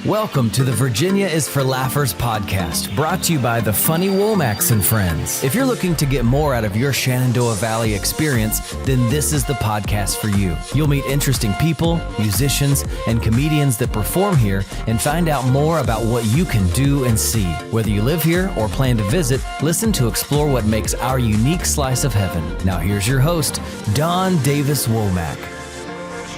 Welcome to the Virginia is for Laughers podcast, brought to you by the funny Womax and Friends. If you're looking to get more out of your Shenandoah Valley experience, then this is the podcast for you. You'll meet interesting people, musicians, and comedians that perform here and find out more about what you can do and see. Whether you live here or plan to visit, listen to explore what makes our unique slice of heaven. Now here's your host, Don Davis Womack.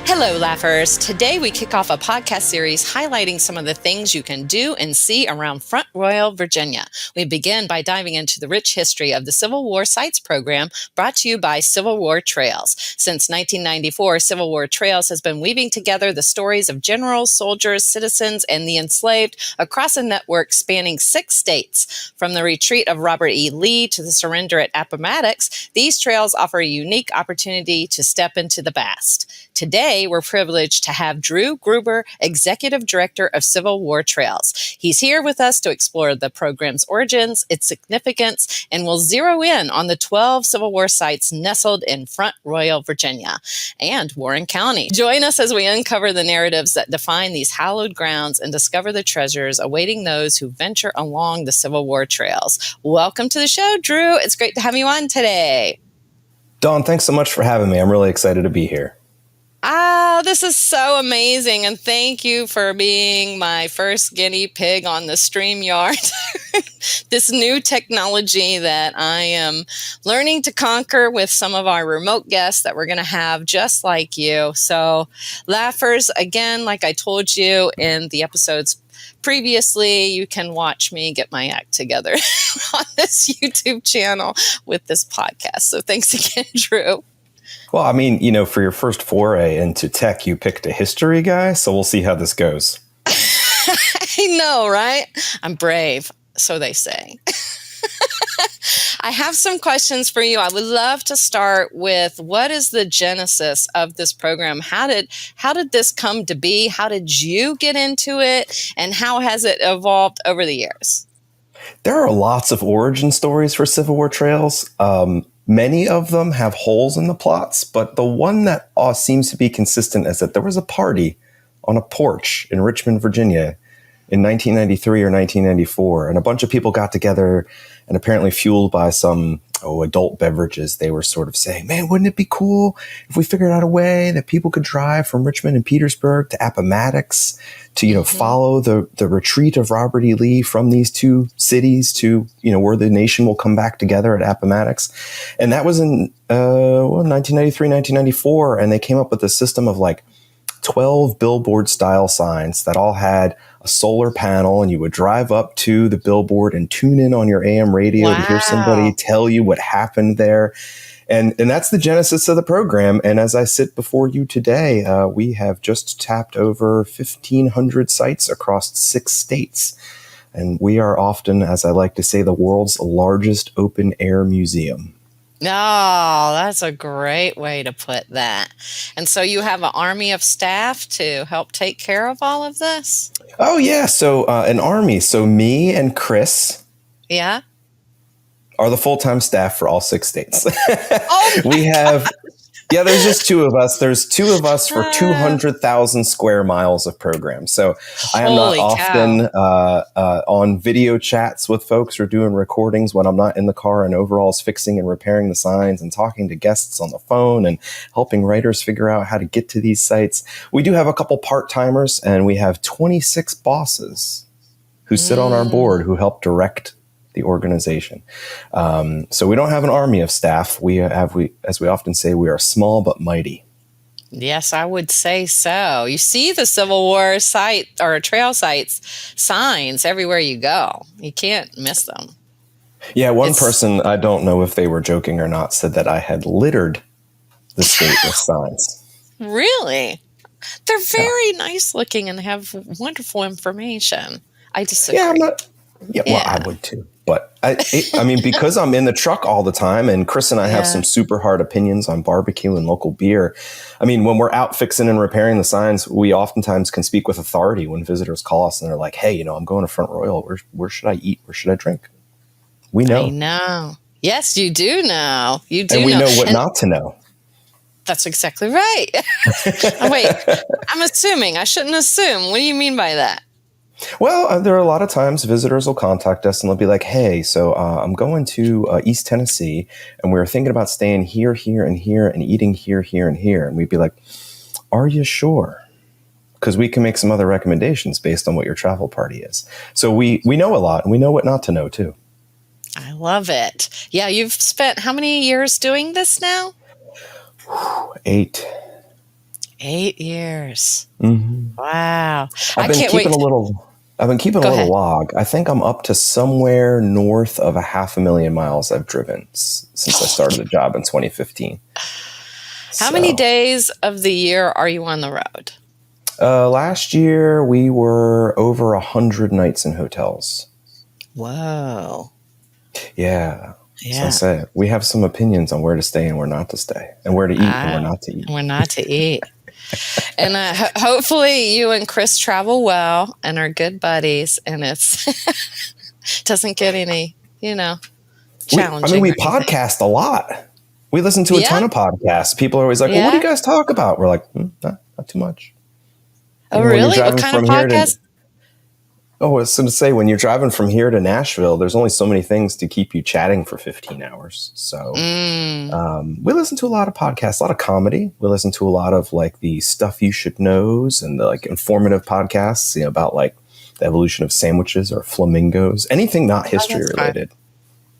Hello, Laughers. Today we kick off a podcast series highlighting some of the things you can do and see around Front Royal, Virginia. We begin by diving into the rich history of the Civil War Sites program brought to you by Civil War Trails. Since 1994, Civil War Trails has been weaving together the stories of generals, soldiers, citizens, and the enslaved across a network spanning 6 states. From the retreat of Robert E. Lee to the surrender at Appomattox, these trails offer a unique opportunity to step into the past. Today, we're privileged to have Drew Gruber, Executive Director of Civil War Trails. He's here with us to explore the program's origins, its significance, and we'll zero in on the 12 Civil War sites nestled in Front Royal, Virginia, and Warren County. Join us as we uncover the narratives that define these hallowed grounds and discover the treasures awaiting those who venture along the Civil War trails. Welcome to the show, Drew. It's great to have you on today. Dawn, thanks so much for having me. I'm really excited to be here. This is so amazing. And thank you for being my first guinea pig on the StreamYard. This new technology that I am learning to conquer with some of our remote guests that we're going to have just like you. So, Laughers, again, like I told you in the episodes previously, you can watch me get my act together on this YouTube channel with this podcast. So thanks again, Drew. Well, I mean, for your first foray into tech, you picked a history guy, so we'll see how this goes. I know, right? I'm brave, so they say. I have some questions for you. I would love to start with, what is the genesis of this program? How did this come to be? How did you get into it? And how has it evolved over the years? There are lots of origin stories for Civil War Trails. Many of them have holes in the plots, but the one that seems to be consistent is that there was a party on a porch in Richmond, Virginia in 1993 or 1994, and a bunch of people got together, and apparently fueled by some adult beverages, they were sort of saying, man, wouldn't it be cool if we figured out a way that people could drive from Richmond and Petersburg to Appomattox to, follow the retreat of Robert E. Lee from these two cities to, where the nation will come back together at Appomattox. And that was in 1993, 1994. And they came up with a system of 12 billboard style signs that all had a solar panel, and you would drive up to the billboard and tune in on your AM radio to hear somebody tell you what happened there. And that's the genesis of the program. And as I sit before you today, we have just tapped over 1,500 sites across 6 states. And we are often, as I like to say, the world's largest open air museum. Oh, that's a great way to put that. And so you have an army of staff to help take care of all of this? Oh, yeah. So an army. So me and Chris. Yeah. Are the full-time staff for all 6 states. Oh we have, there's just 2 of us. There's 2 of us for 200,000 square miles of program. So I am not often on video chats with folks or doing recordings when I'm not in the car and overalls fixing and repairing the signs and talking to guests on the phone and helping writers figure out how to get to these sites. We do have a couple part-timers, and we have 26 bosses who sit on our board who help direct the organization. So we don't have an army of staff. As we often say, we are small but mighty. Yes, I would say so. You see the Civil War site or trail sites signs everywhere you go. You can't miss them. Yeah, one person, I don't know if they were joking or not, said that I had littered the state with signs. Really? They're very nice looking and have wonderful information. I disagree. Well, I would too. But I mean, because I'm in the truck all the time, and Chris and I have some super hard opinions on barbecue and local beer. I mean, when we're out fixing and repairing the signs, we oftentimes can speak with authority when visitors call us and they're like, hey, I'm going to Front Royal. Where should I eat? Where should I drink? We know. I know. Yes, you do know. You do know. And we know what and not to know. That's exactly right. Oh, wait, I'm assuming. I shouldn't assume. What do you mean by that? Well, there are a lot of times visitors will contact us and they'll be like, hey, so I'm going to East Tennessee and we were thinking about staying here, here, and here and eating here, here, and here. And we'd be like, are you sure? Because we can make some other recommendations based on what your travel party is. So we know a lot and we know what not to know too. I love it. Yeah, you've spent how many years doing this now? 8. 8 years. Mm-hmm. Wow. I've been keeping a little log. I think I'm up to somewhere north of 500,000 miles I've driven since I started the job in 2015. How many days of the year are you on the road? Last year we were over 100 nights in hotels. Whoa. Yeah. So I say we have some opinions on where to stay and where not to stay, and where to eat and where not to eat. Where not to eat. And hopefully you and Chris travel well and are good buddies, and it's doesn't get any, challenging. We podcast a lot. We listen to a ton of podcasts. People are always like, well, what do you guys talk about? We're like, not too much. Oh, really? What kind of podcast? I was going to say, when you're driving from here to Nashville, there's only so many things to keep you chatting for 15 hours. So we listen to a lot of podcasts, a lot of comedy. We listen to a lot of like the Stuff You Should Knows and the like informative podcasts, about like the evolution of sandwiches or flamingos, anything not history related. Fun.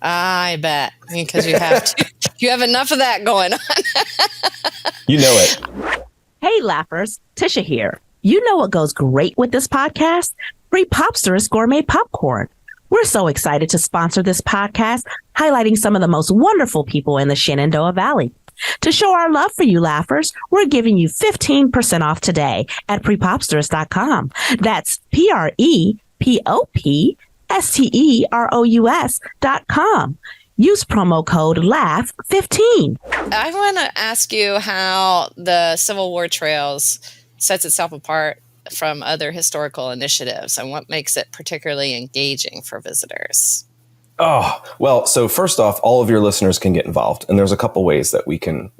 I bet, because you have enough of that going on. You know it. Hey, laughers, Tisha here. You know what goes great with this podcast? Free Popsterous Gourmet Popcorn. We're so excited to sponsor this podcast, highlighting some of the most wonderful people in the Shenandoah Valley. To show our love for you laughers, we're giving you 15% off today at prepopsterous.com. That's PREPOPSTEROUS.com. Use promo code LAUGH15. I want to ask you how the Civil War Trails sets itself apart from other historical initiatives and what makes it particularly engaging for visitors. Oh, well, so first off, all of your listeners can get involved. And there's a couple ways that we can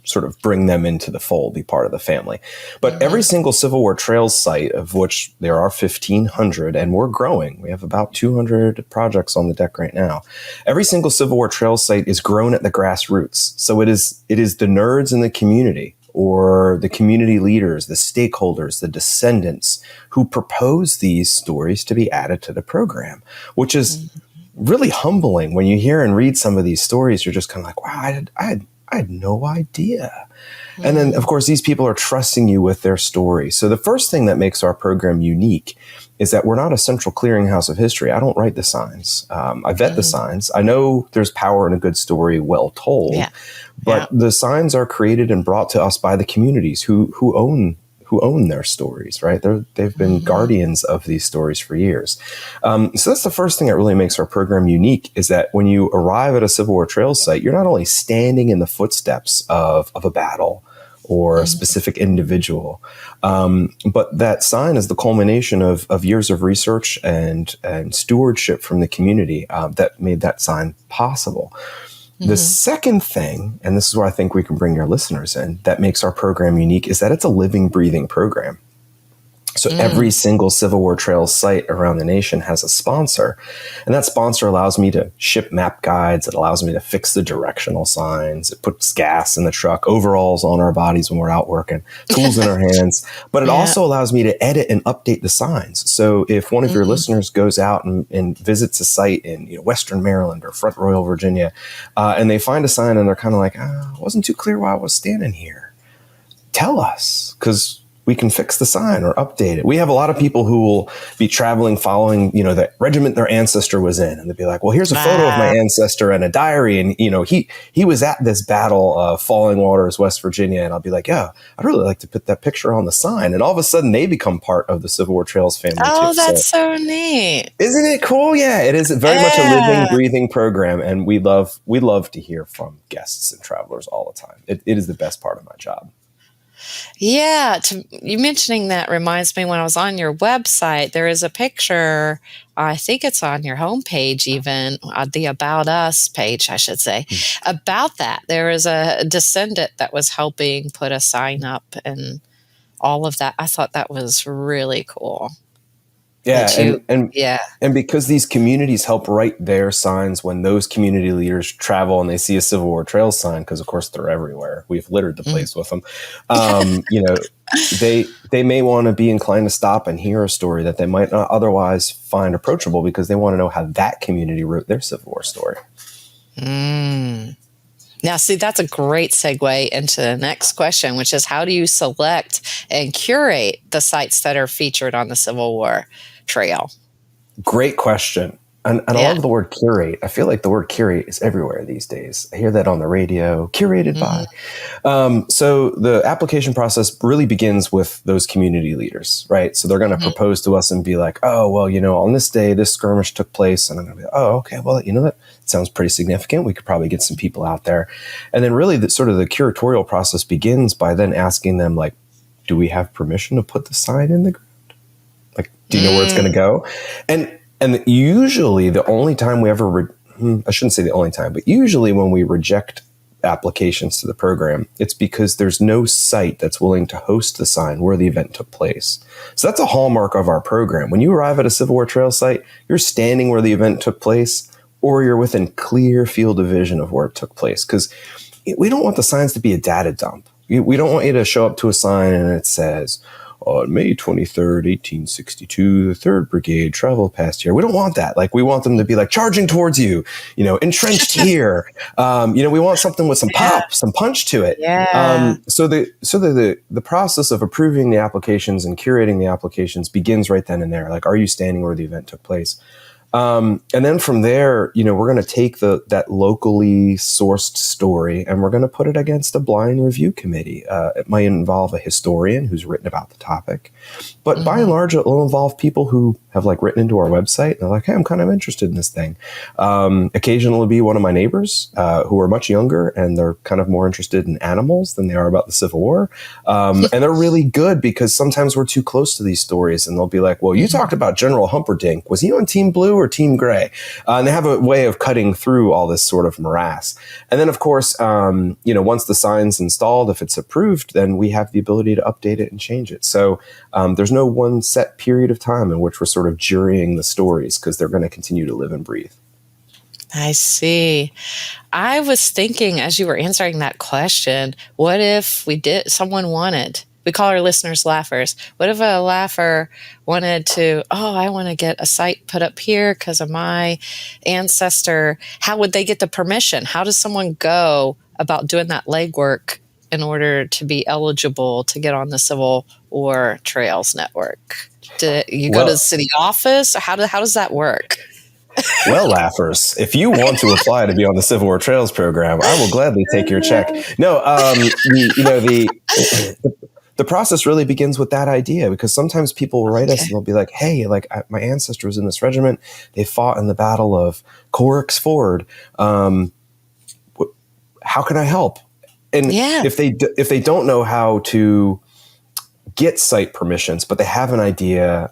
sort of bring them into the fold, be part of the family. But every single Civil War Trails site, of which there are 1,500, and we're growing. We have about 200 projects on the deck right now. Every single Civil War Trails site is grown at the grassroots. So it is the nerds in the community, or the community leaders, the stakeholders, the descendants who propose these stories to be added to the program, which is really humbling. When you hear and read some of these stories, you're just kind of like, wow, I had no idea. And then, of course, these people are trusting you with their story. So the first thing that makes our program unique is that we're not a central clearinghouse of history. I don't write the signs. I vet the signs. I know there's power in a good story well told, but the signs are created and brought to us by the communities who own their stories, right? They've been guardians of these stories for years. So that's the first thing that really makes our program unique, is that when you arrive at a Civil War Trails site, you're not only standing in the footsteps of a battle or a specific individual, but that sign is the culmination of years of research and stewardship from the community that made that sign possible. The second thing, and this is where I think we can bring your listeners in, that makes our program unique, is that it's a living, breathing program. So every single Civil War Trails site around the nation has a sponsor, and that sponsor allows me to ship map guides. It allows me to fix the directional signs. It puts gas in the truck, overalls on our bodies when we're out working, tools in our hands. But it also allows me to edit and update the signs. So if one of your listeners goes out and visits a site in Western Maryland or Front Royal, Virginia, and they find a sign and they're kind of like, it wasn't too clear why I was standing here, tell us, because we can fix the sign or update it. We have a lot of people who will be traveling following, the regiment their ancestor was in. And they'll be like, well, here's a photo of my ancestor and a diary. And, he was at this battle of Falling Waters, West Virginia. And I'll be like, yeah, I'd really like to put that picture on the sign. And all of a sudden they become part of the Civil War Trails family. Oh, that's so neat. Isn't it cool? Yeah, it is very much a living, breathing program. And we love to hear from guests and travelers all the time. It is the best part of my job. Yeah, you mentioning that reminds me, when I was on your website, there is a picture, I think it's on your homepage even, the About Us page, I should say, about that. There is a descendant that was helping put a sign up and all of that. I thought that was really cool. Yeah, that you, and yeah. and because these communities help write their signs when those community leaders travel and they see a Civil War trail sign, because of course they're everywhere. We've littered the place with them. You know, they may want to be inclined to stop and hear a story that they might not otherwise find approachable because they want to know how that community wrote their Civil War story. Now, see, that's a great segue into the next question, which is how do you select and curate the sites that are featured on the Civil War Trail? Great question. And I Yeah. love the word curate. I feel like the word curate is everywhere these days. I hear that on the radio, curated by. So the application process really begins with those community leaders, right? So they're going to propose to us and be like, oh, well, you know, on this day, this skirmish took place. And I'm going to be, oh, okay, well, you know, that sounds pretty significant. We could probably get some people out there. And then really the sort of the curatorial process begins by then asking them, like, do we have permission to put the sign in the ground? Like, do you know where it's going to go? And usually the only time we ever, I shouldn't say the only time, but usually when we reject applications to the program, it's because there's no site that's willing to host the sign where the event took place. So that's a hallmark of our program. When you arrive at a Civil War Trail site, you're standing where the event took place, or you're within clear field of vision of where it took place. Because we don't want the signs to be a data dump. We don't want you to show up to a sign and it says, on May 23rd, 1862, the 3rd Brigade traveled past here. We don't want that. Like, we want them to be like charging towards you, you know, entrenched here. You know, we want something with some pop, some punch to it. Yeah. So the process of approving the applications and curating the applications begins right then and there. Like, are you standing where the event took place? And then from there, you know, we're going to take that locally sourced story and we're going to put it against a blind review committee. It might involve a historian who's written about the topic, but by and large, it will involve people who have like written into our website and they're like, hey, I'm kind of interested in this thing. Occasionally it'll be one of my neighbors, who are much younger and they're kind of more interested in animals than they are about the Civil War. And they're really good because sometimes we're too close to these stories and they'll be like, well, you talked about General Humperdinck. Was he on Team Blue or Team Gray? And they have a way of cutting through all this sort of morass. And then, of course, you know, once the sign's installed, if it's approved, then we have the ability to update it and change it. So there's no one set period of time in which we're sort of jurying the stories because they're going to continue to live and breathe. I see. I was thinking as you were answering that question, what if we call our listeners laughers. What if a laugher wanted to, I want to get a site put up here because of my ancestor? How would they get the permission? How does someone go about doing that legwork in order to be eligible to get on the Civil War Trails Network? Do you go to the city office? Or how does that work? Well, laughers, if you want to apply to be on the Civil War Trails program, I will gladly take your check. No, the process really begins with that idea because sometimes people will write us and they'll be like, hey, like my ancestor was in this regiment. They fought in the Battle of Corrick's Ford. How can I help? And if they don't know how to get site permissions, but they have an idea,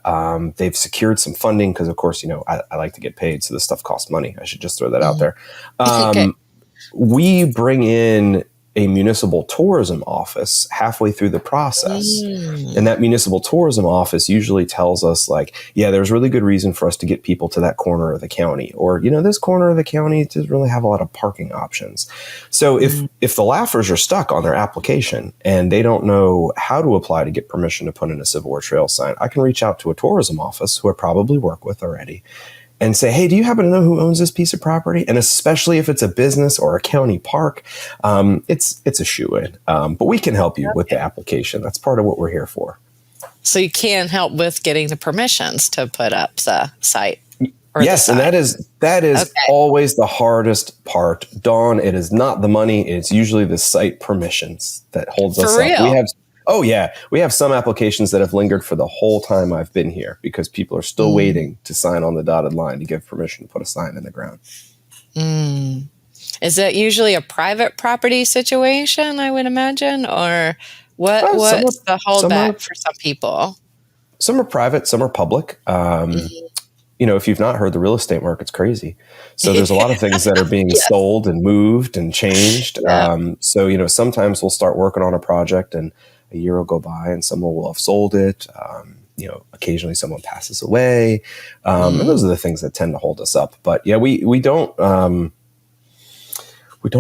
they've secured some funding because, of course, you know, I like to get paid. So this stuff costs money. I should just throw that out there. We bring in a municipal tourism office halfway through the process. And that municipal tourism office usually tells us like, yeah, there's really good reason for us to get people to that corner of the county. Or, you know, this corner of the county doesn't really have a lot of parking options. So if the laughers are stuck on their application and they don't know how to apply to get permission to put in a Civil War Trail sign, I can reach out to a tourism office who I probably work with already and say, hey, do you happen to know who owns this piece of property? And especially if it's a business or a county park, it's a shoo-in. But we can help you with the application. That's part of what we're here for. So you can help with getting the permissions to put up the site. Yes, and that is always the hardest part. Dawn, it is not the money. It's usually the site permissions that holds us up. We have some applications that have lingered for the whole time I've been here because people are still waiting to sign on the dotted line to give permission to put a sign in the ground. Is that usually a private property situation, I would imagine? Or what's the holdback for some people? Some are private, some are public. You know, if you've not heard, the real estate market's crazy. So there's a lot of things that are being sold and moved and changed. So, you know, sometimes we'll start working on a project and a year will go by and someone will have sold it. occasionally someone passes away. And those are the things that tend to hold us up. But yeah, we don't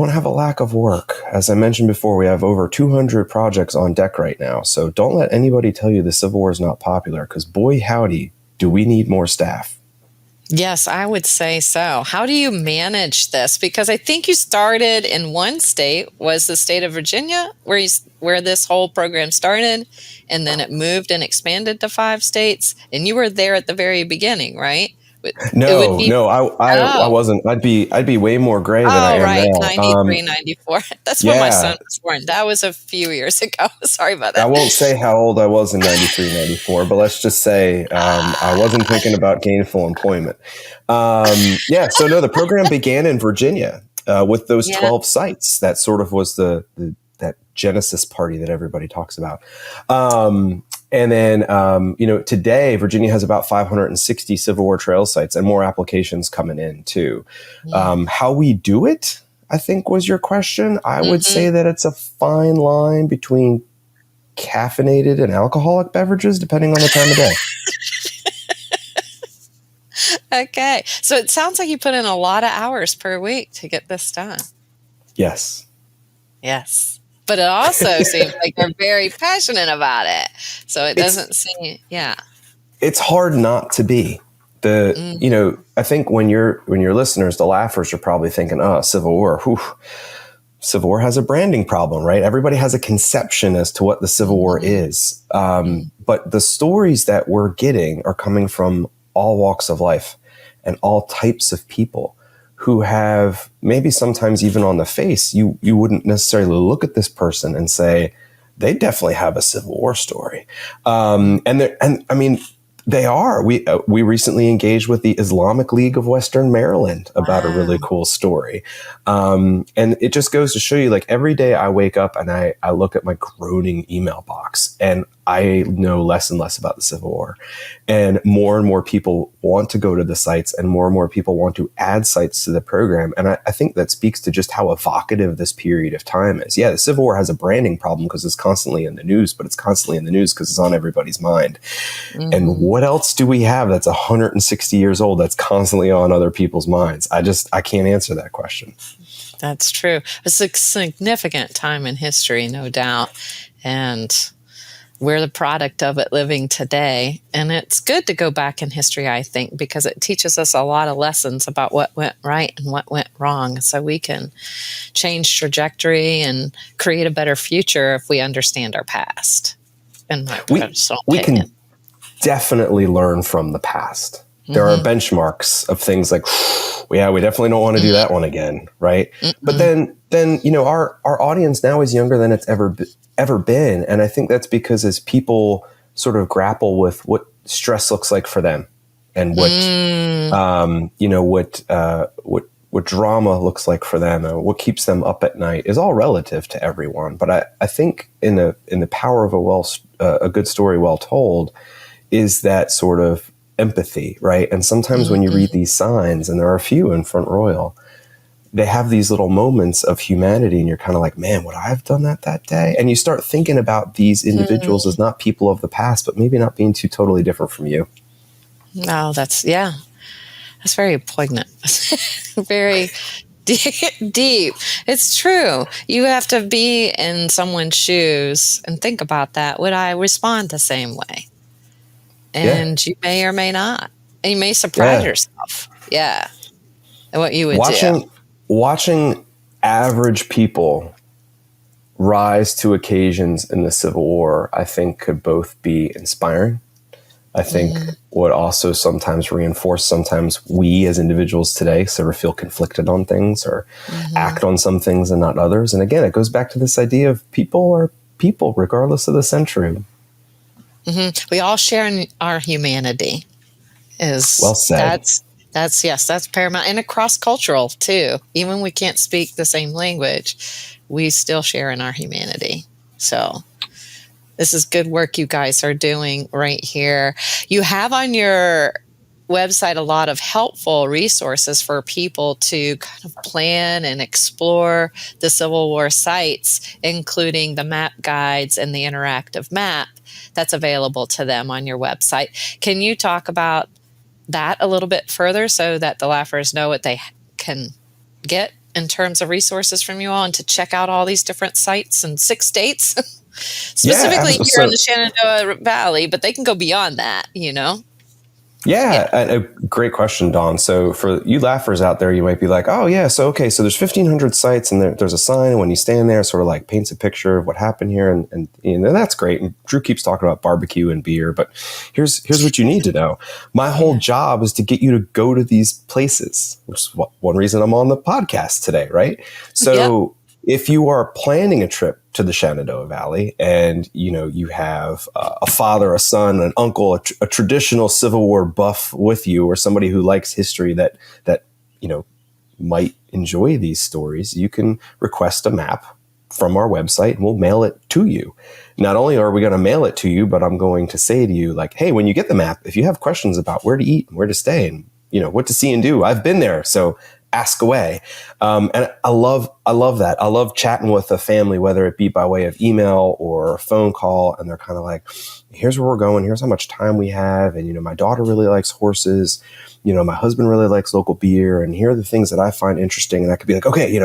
have a lack of work. As I mentioned before, we have over 200 projects on deck right now. So don't let anybody tell you the Civil War is not popular, because boy, howdy, do we need more staff. Yes, I would say so. How do you manage this? Because I think you started in one state, was the state of Virginia, where this whole program started, and then it moved and expanded to 5 states, and you were there at the very beginning, right? No, I wasn't. I'd be way more gray than I am right, now. 93, 94. That's when my son was born. That was a few years ago. Sorry about that. I won't say how old I was in 93, 94, but let's just say I wasn't thinking about gainful employment. So no, the program began in Virginia with those 12 sites. That sort of was that Genesis party that everybody talks about. And then, today Virginia has about 560 Civil War trail sites and more applications coming in too. How we do it, I think, was your question. I would say that it's a fine line between caffeinated and alcoholic beverages, depending on the time of day. Okay. So it sounds like you put in a lot of hours per week to get this done. Yes. But it also seems like you're very passionate about it. So it doesn't seem, It's hard not to be. I think when your listeners, the laughers, are probably thinking, oh, Civil War. Whew. Civil War has a branding problem, right? Everybody has a conception as to what the Civil War is. But the stories that we're getting are coming from all walks of life and all types of people who have, maybe sometimes even on the face, you wouldn't necessarily look at this person and say, they definitely have a Civil War story. They are. We recently engaged with the Islamic League of Western Maryland about a really cool story. And it just goes to show you, like, every day I wake up and I look at my groaning email box, and I know less and less about the Civil War. And more people want to go to the sites, and more people want to add sites to the program. And I think that speaks to just how evocative this period of time is. Yeah, the Civil War has a branding problem because it's constantly in the news, but it's constantly in the news because it's on everybody's mind. And what else do we have that's 160 years old that's constantly on other people's minds? I can't answer that question. That's true. It's a significant time in history, no doubt. And we're the product of it living today. And it's good to go back in history, I think, because it teaches us a lot of lessons about what went right and what went wrong. So we can change trajectory and create a better future if we understand our past. In my personal opinion. Can definitely learn from the past. There are benchmarks of things like, we definitely don't want to do that one again, right? But then our audience now is younger than it's ever been, and I think that's because as people sort of grapple with what stress looks like for them, and what what drama looks like for them, and what keeps them up at night is all relative to everyone. But I think in the power of a good story well told is that sort of empathy, right? And sometimes when you read these signs, and there are a few in Front Royal, they have these little moments of humanity, and you're kind of like, man, would I have done that day? And you start thinking about these individuals as not people of the past, but maybe not being too totally different from you. No, that's very poignant. Very deep. It's true. You have to be in someone's shoes and think about that. Would I respond the same way? And you may or may not. And you may surprise yourself. Yeah. And what you would do. Watching average people rise to occasions in the Civil War, I think, could both be inspiring. I think would also sometimes reinforce, sometimes we as individuals today sort of feel conflicted on things or act on some things and not others. And again, it goes back to this idea of people are people regardless of the century. We all share in our humanity. Well said. That's paramount, and across cultural too. Even when we can't speak the same language, we still share in our humanity. So this is good work you guys are doing right here. You have on your website a lot of helpful resources for people to kind of plan and explore the Civil War sites, including the map guides and the interactive map that's available to them on your website. Can you talk about that a little bit further so that the Laughers know what they can get in terms of resources from you all and to check out all these different sites in 6 states? Specifically here in the Shenandoah Valley, but they can go beyond that, you know? Yeah, a great question, Dawn. So for you laughers out there, you might be like, oh, yeah, so there's 1,500 sites and there's a sign. And when you stand there, it sort of like paints a picture of what happened here. And that's great. And Drew keeps talking about barbecue and beer, but here's what you need to know. My whole job is to get you to go to these places, which is one reason I'm on the podcast today, right? So if you are planning a trip to the Shenandoah Valley and, you have a father, a son, an uncle, a traditional Civil War buff with you, or somebody who likes history that might enjoy these stories, you can request a map from our website and we'll mail it to you. Not only are we going to mail it to you, but I'm going to say to you, like, hey, when you get the map, if you have questions about where to eat and where to stay and, what to see and do, I've been there. So ask away. And I love that. I love chatting with a family, whether it be by way of email or a phone call. And they're kind of like, here's where we're going. Here's how much time we have. And, my daughter really likes horses. My husband really likes local beer. And here are the things that I find interesting. And I could be like, okay,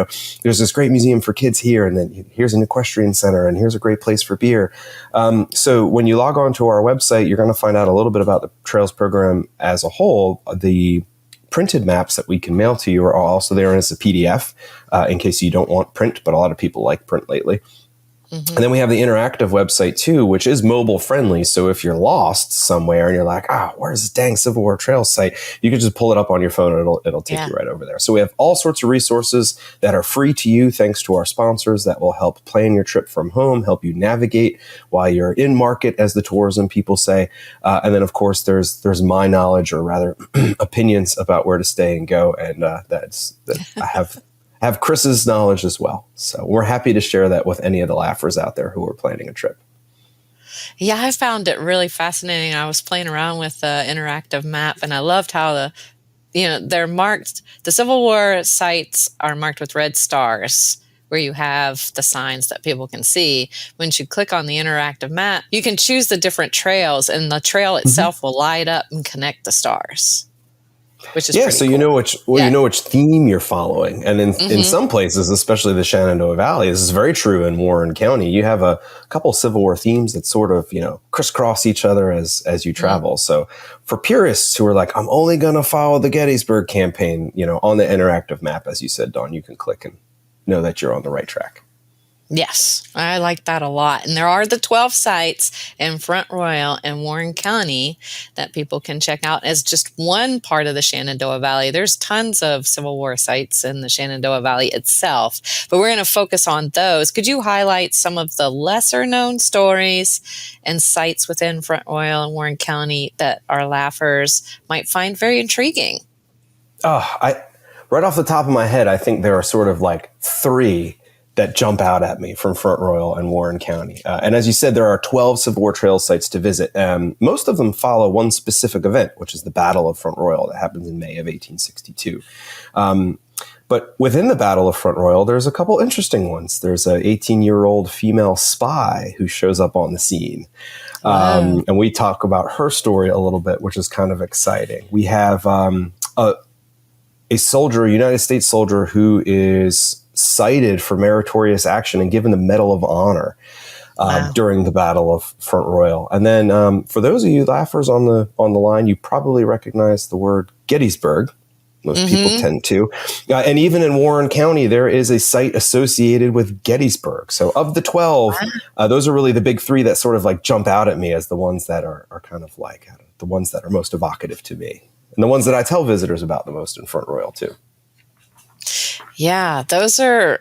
there's this great museum for kids here. And then here's an equestrian center. And here's a great place for beer. So when you log on to our website, you're going to find out a little bit about the Trails program as a whole. The printed maps that we can mail to you are also there as a PDF in case you don't want print, but a lot of people like print lately. Mm-hmm. And then we have the interactive website too, which is mobile friendly. So if you're lost somewhere and you're like, where's this dang Civil War Trails site? You can just pull it up on your phone and it'll take you right over there. So we have all sorts of resources that are free to you thanks to our sponsors that will help plan your trip from home, help you navigate while you're in market, as the tourism people say. And then of course there's my knowledge, or rather opinions about where to stay and go. And I have Chris's knowledge as well. So we're happy to share that with any of the laughers out there who are planning a trip. Yeah, I found it really fascinating. I was playing around with the interactive map and I loved how they're marked. The Civil War sites are marked with red stars where you have the signs that people can see. When you click on the interactive map, you can choose the different trails and the trail itself will light up and connect the stars. Which is so cool. you know which theme you're following, and in some places, especially the Shenandoah Valley, this is very true in Warren County. You have a couple Civil War themes that sort of crisscross each other as you travel. So for purists who are like, I'm only going to follow the Gettysburg campaign, on the interactive map, as you said, Dawn, you can click and know that you're on the right track. Yes, I like that a lot. And there are the 12 sites in Front Royal and Warren County that people can check out as just one part of the Shenandoah Valley. There's tons of Civil War sites in the Shenandoah Valley itself, but we're going to focus on those. Could you highlight some of the lesser known stories and sites within Front Royal and Warren County that our laughers might find very intriguing? Right off the top of my head, I think there are sort of like 3 that jump out at me from Front Royal and Warren County. And as you said, there are 12 Civil War Trail sites to visit. Most of them follow one specific event, which is the Battle of Front Royal that happens in May of 1862. But within the Battle of Front Royal, there's a couple interesting ones. There's an 18-year-old female spy who shows up on the scene. Wow. And we talk about her story a little bit, which is kind of exciting. We have a United States soldier who is cited for meritorious action and given the Medal of Honor during the Battle of Front Royal. And then for those of you laughers on the line, you probably recognize the word Gettysburg. Most people tend to. And even in Warren County, there is a site associated with Gettysburg. So of the 12, those are really the big 3 that sort of like jump out at me as the ones that are kind of like the ones that are most evocative to me. And the ones that I tell visitors about the most in Front Royal too. Yeah,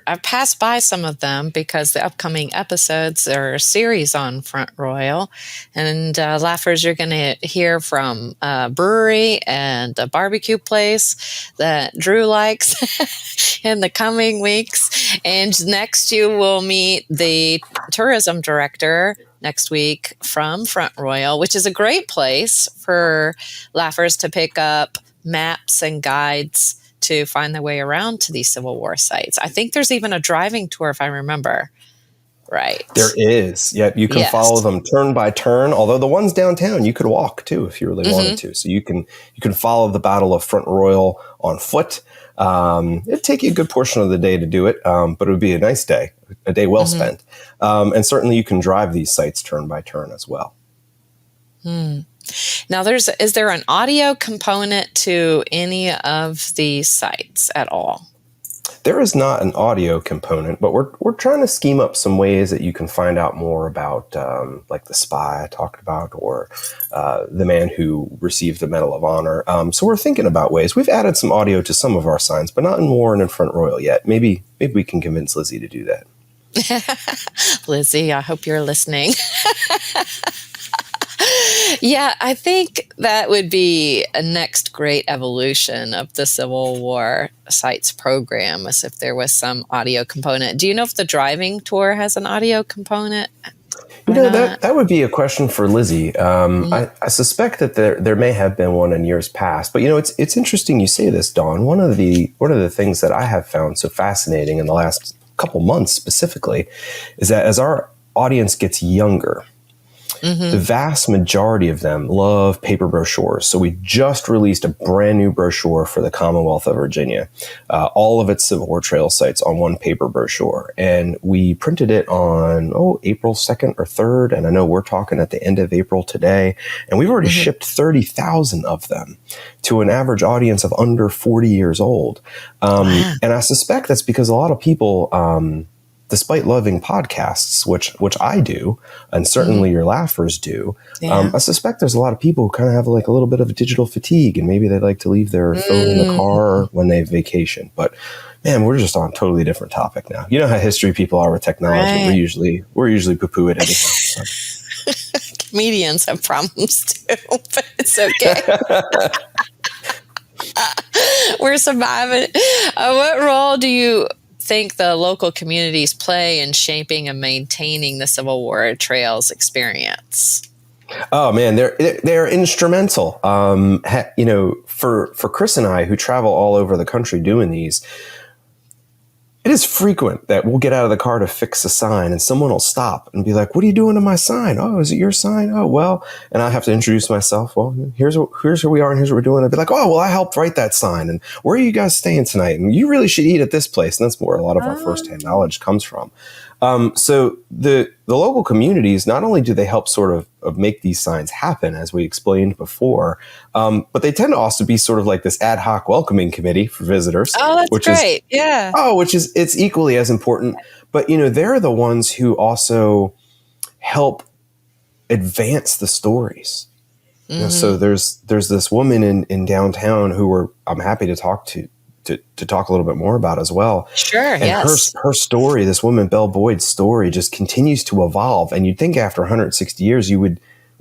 I've passed by some of them because the upcoming episodes are a series on Front Royal. And laughers, you're going to hear from a brewery and a barbecue place that Drew likes in the coming weeks. And next, you will meet the tourism director next week from Front Royal, which is a great place for laughers to pick up maps and guides to find their way around to these Civil War sites. I think there's even a driving tour, if I remember right. There is. Yep. You can follow them turn by turn. Although the ones downtown, you could walk too if you really wanted to. So you can follow the Battle of Front Royal on foot. It'd take you a good portion of the day to do it, but it would be a nice day, a day well spent. And certainly you can drive these sites turn by turn as well. Now, is there an audio component to any of these sites at all? There is not an audio component, but we're trying to scheme up some ways that you can find out more about, like the spy I talked about, or the man who received the Medal of Honor. So we're thinking about ways. We've added some audio to some of our signs, but not in War and in Front Royal yet. Maybe we can convince Lizzie to do that. Lizzie, I hope you're listening. Yeah, I think that would be a next great evolution of the Civil War sites program, as if there was some audio component. Do you know if the driving tour has an audio component? That would be a question for Lizzie. I suspect that there may have been one in years past, but it's interesting you say this, Dawn. One of the things that I have found so fascinating in the last couple months specifically is that as our audience gets younger, the vast majority of them love paper brochures. So we just released a brand new brochure for the Commonwealth of Virginia, all of its Civil War trail sites on one paper brochure. And we printed it on, April 2nd or 3rd. And I know we're talking at the end of April today. And we've already shipped 30,000 of them to an average audience of under 40 years old. And I suspect that's because a lot of people, despite loving podcasts, which I do, and certainly your laughers do, I suspect there's a lot of people who kind of have like a little bit of digital fatigue, and maybe they like to leave their phone in the car when they vacation. But man, we're just on a totally different topic now. You know how history people are with technology. Right. We're usually poo-poo it anyhow. So. Comedians have problems too, but it's okay. We're surviving. What role do you think the local communities play in shaping and maintaining the Civil War trails experience? Oh man, they're instrumental. For Chris and I, who travel all over the country doing these, it is frequent that we'll get out of the car to fix a sign and someone will stop and be like, "What are you doing to my sign?" "Oh, is it your sign?" "Oh, well," and I have to introduce myself. "Well, here's who we are and here's what we're doing." I'd be like, "Oh, well, I helped write that sign. And where are you guys staying tonight? And you really should eat at this place." And that's where a lot of our firsthand knowledge comes from. So the local communities, not only do they help sort of make these signs happen, as we explained before, but they tend to also be sort of like this ad hoc welcoming committee for visitors. Oh, that's great. It's equally as important. But, they're the ones who also help advance the stories. So there's this woman in downtown who I'm happy to talk to talk a little bit more about as well. Sure, and yes. her story, this woman, Belle Boyd's story, just continues to evolve. And you'd think after 160 years, we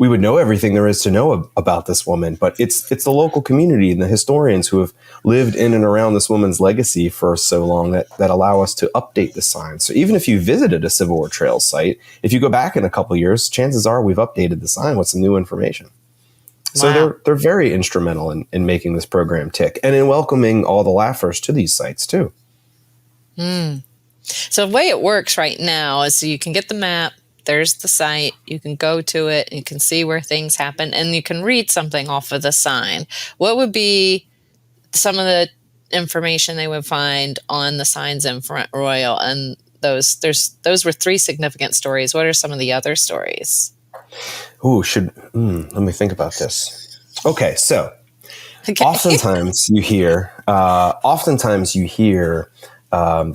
would know everything there is to know about this woman. But it's the local community and the historians who have lived in and around this woman's legacy for so long that allow us to update the signs. So even if you visited a Civil War Trail site, if you go back in a couple of years, chances are we've updated the sign with some new information. So they're very instrumental in making this program tick and in welcoming all the laughers to these sites too. So the way it works right now is you can get the map, there's the site, you can go to it, you can see where things happen, and you can read something off of the sign. What would be some of the information they would find on the signs in Front Royal? And those were 3 significant stories. What are some of the other stories? Let me think about this. Okay, so oftentimes you hear that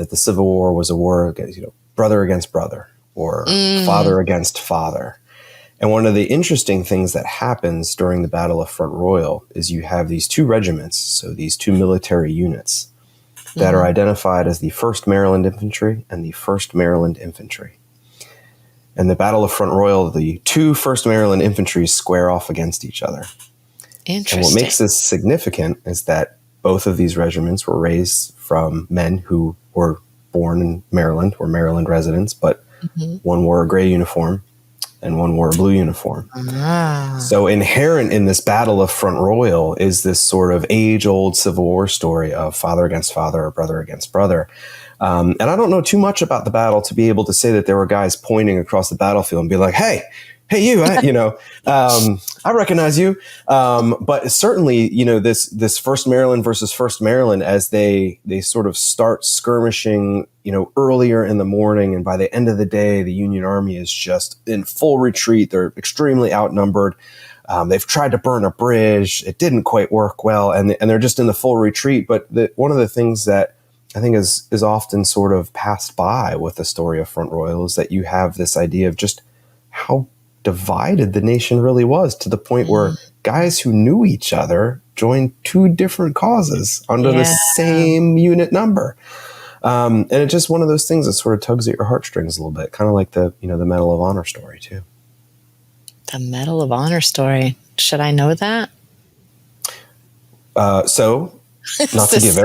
the Civil War was a war against, brother against brother, or father against father. And one of the interesting things that happens during the Battle of Front Royal is you have these 2 regiments, so these 2 military units that are identified as the 1st Maryland Infantry and the 1st Maryland Infantry. In the Battle of Front Royal, the 2 1st Maryland Infantry square off against each other. Interesting. And what makes this significant is that both of these regiments were raised from men who were born in Maryland, were Maryland residents, but one wore a gray uniform and one wore a blue uniform. So inherent in this battle of Front Royal is this sort of age-old Civil War story of father against father or brother against brother. And I don't know too much about the battle to be able to say that there were guys pointing across the battlefield and be like, hey, you, I recognize you. But certainly, this First Maryland versus First Maryland, as they sort of start skirmishing, earlier in the morning. And by the end of the day, the Union Army is just in full retreat. They're extremely outnumbered. They've tried to burn a bridge. It didn't quite work well. And they're just in the full retreat. But one of the things that I think is often sort of passed by with the story of Front Royal is that you have this idea of just how divided the nation really was, to the point where guys who knew each other joined two different causes under the same unit number. And it's just one of those things that sort of tugs at your heartstrings a little bit, kind of like the Medal of Honor story too. The Medal of Honor story. Should I know that? So not to give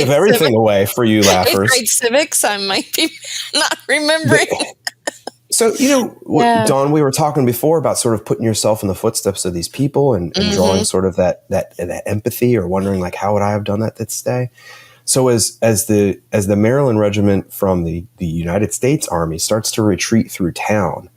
everything away for you laughers. Grade civics, I might be not remembering. So, Dawn, we were talking before about sort of putting yourself in the footsteps of these people and drawing sort of that empathy, or wondering like, how would I have done that this day? So as the Maryland regiment from the United States Army starts to retreat through town,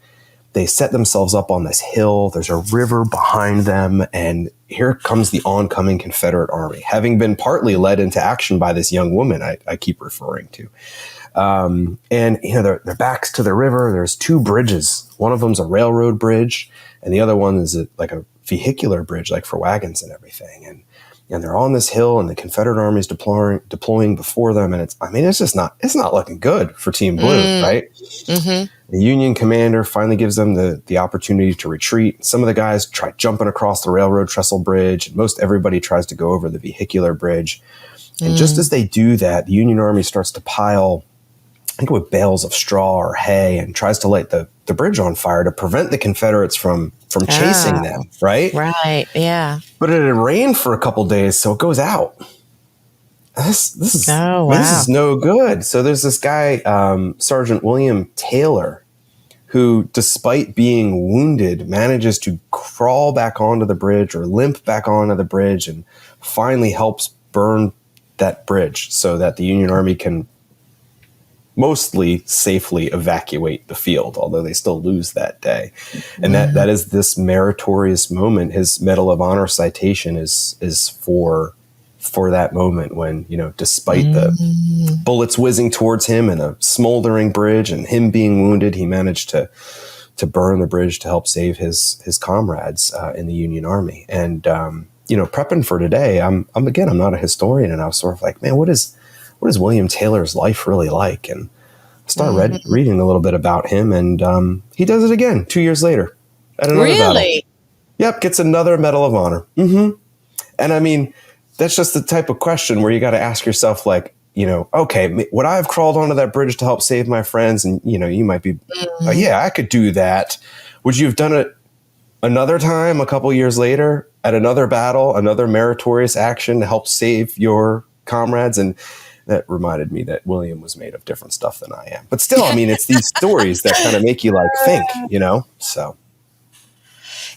they set themselves up on this hill. There's a river behind them, and here comes the oncoming Confederate Army, having been partly led into action by this young woman I keep referring to. And their backs to the river. There's two bridges. One of them's a railroad bridge, and the other one is like a vehicular bridge, like for wagons and everything. And they're on this hill, and the Confederate Army is deploying before them, and it's not looking good for Team Blue, right? The Union commander finally gives them the opportunity to retreat. Some of the guys try jumping across the railroad trestle bridge, and most everybody tries to go over the vehicular bridge. And just as they do that, the Union Army starts to pile, I think, with bales of straw or hay, and tries to light the bridge on fire to prevent the Confederates from chasing them, right? Right, yeah. But it had rained for a couple days, so it goes out. This is no good. So there's this guy, Sergeant William Taylor, who, despite being wounded, manages to crawl back onto the bridge, or limp back onto the bridge, and finally helps burn that bridge so that the Union Army can mostly safely evacuate the field, although they still lose that day. And that is this meritorious moment. His Medal of Honor citation is for that moment when, despite the bullets whizzing towards him and a smoldering bridge and him being wounded, he managed to burn the bridge to help save his comrades in the Union Army. And prepping for today, I'm not a historian, and I was sort of like, man, what is William Taylor's life really like? And I started reading a little bit about him, and he does it again 2 years later at another battle. Yep, gets another Medal of Honor. And I mean, that's just the type of question where you got to ask yourself, like, okay, would I have crawled onto that bridge to help save my friends? And, you might be, oh, yeah, I could do that. Would you have done it another time a couple years later at another battle, another meritorious action to help save your comrades? And that reminded me that William was made of different stuff than I am. But still, I mean, it's these stories that kind of make you like think, so.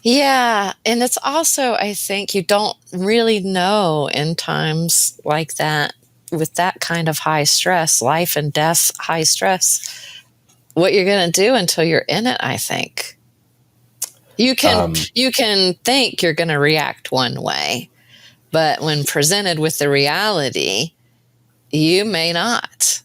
Yeah. And it's also, I think, you don't really know in times like that, with that kind of high stress, life and death, high stress, what you're going to do until you're in it, I think. You can think you're going to react one way, but when presented with the reality, you may not.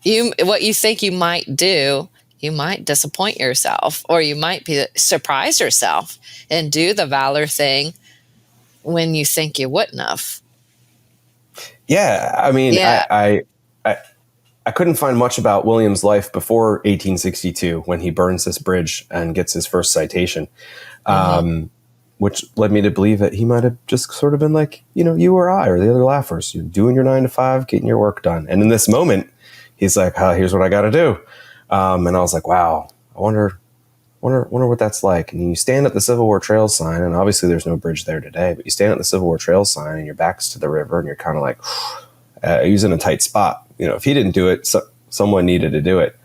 What you think you might do, you might disappoint yourself, or you might surprise yourself and do the valor thing when you think you wouldn't have. Yeah, I mean, yeah. I couldn't find much about William's life before 1862 when he burns this bridge and gets his first citation, which led me to believe that he might have just sort of been like, you or I or the other laughers, you're doing your 9 to 5, getting your work done. And in this moment, he's like, here's what I got to do. And I was like, wow, I wonder what that's like. And you stand at the Civil War Trail sign, and obviously there's no bridge there today, but you stand at the Civil War Trail sign and your back's to the river and you're kind of like, He was in a tight spot. If he didn't do it, someone needed to do it.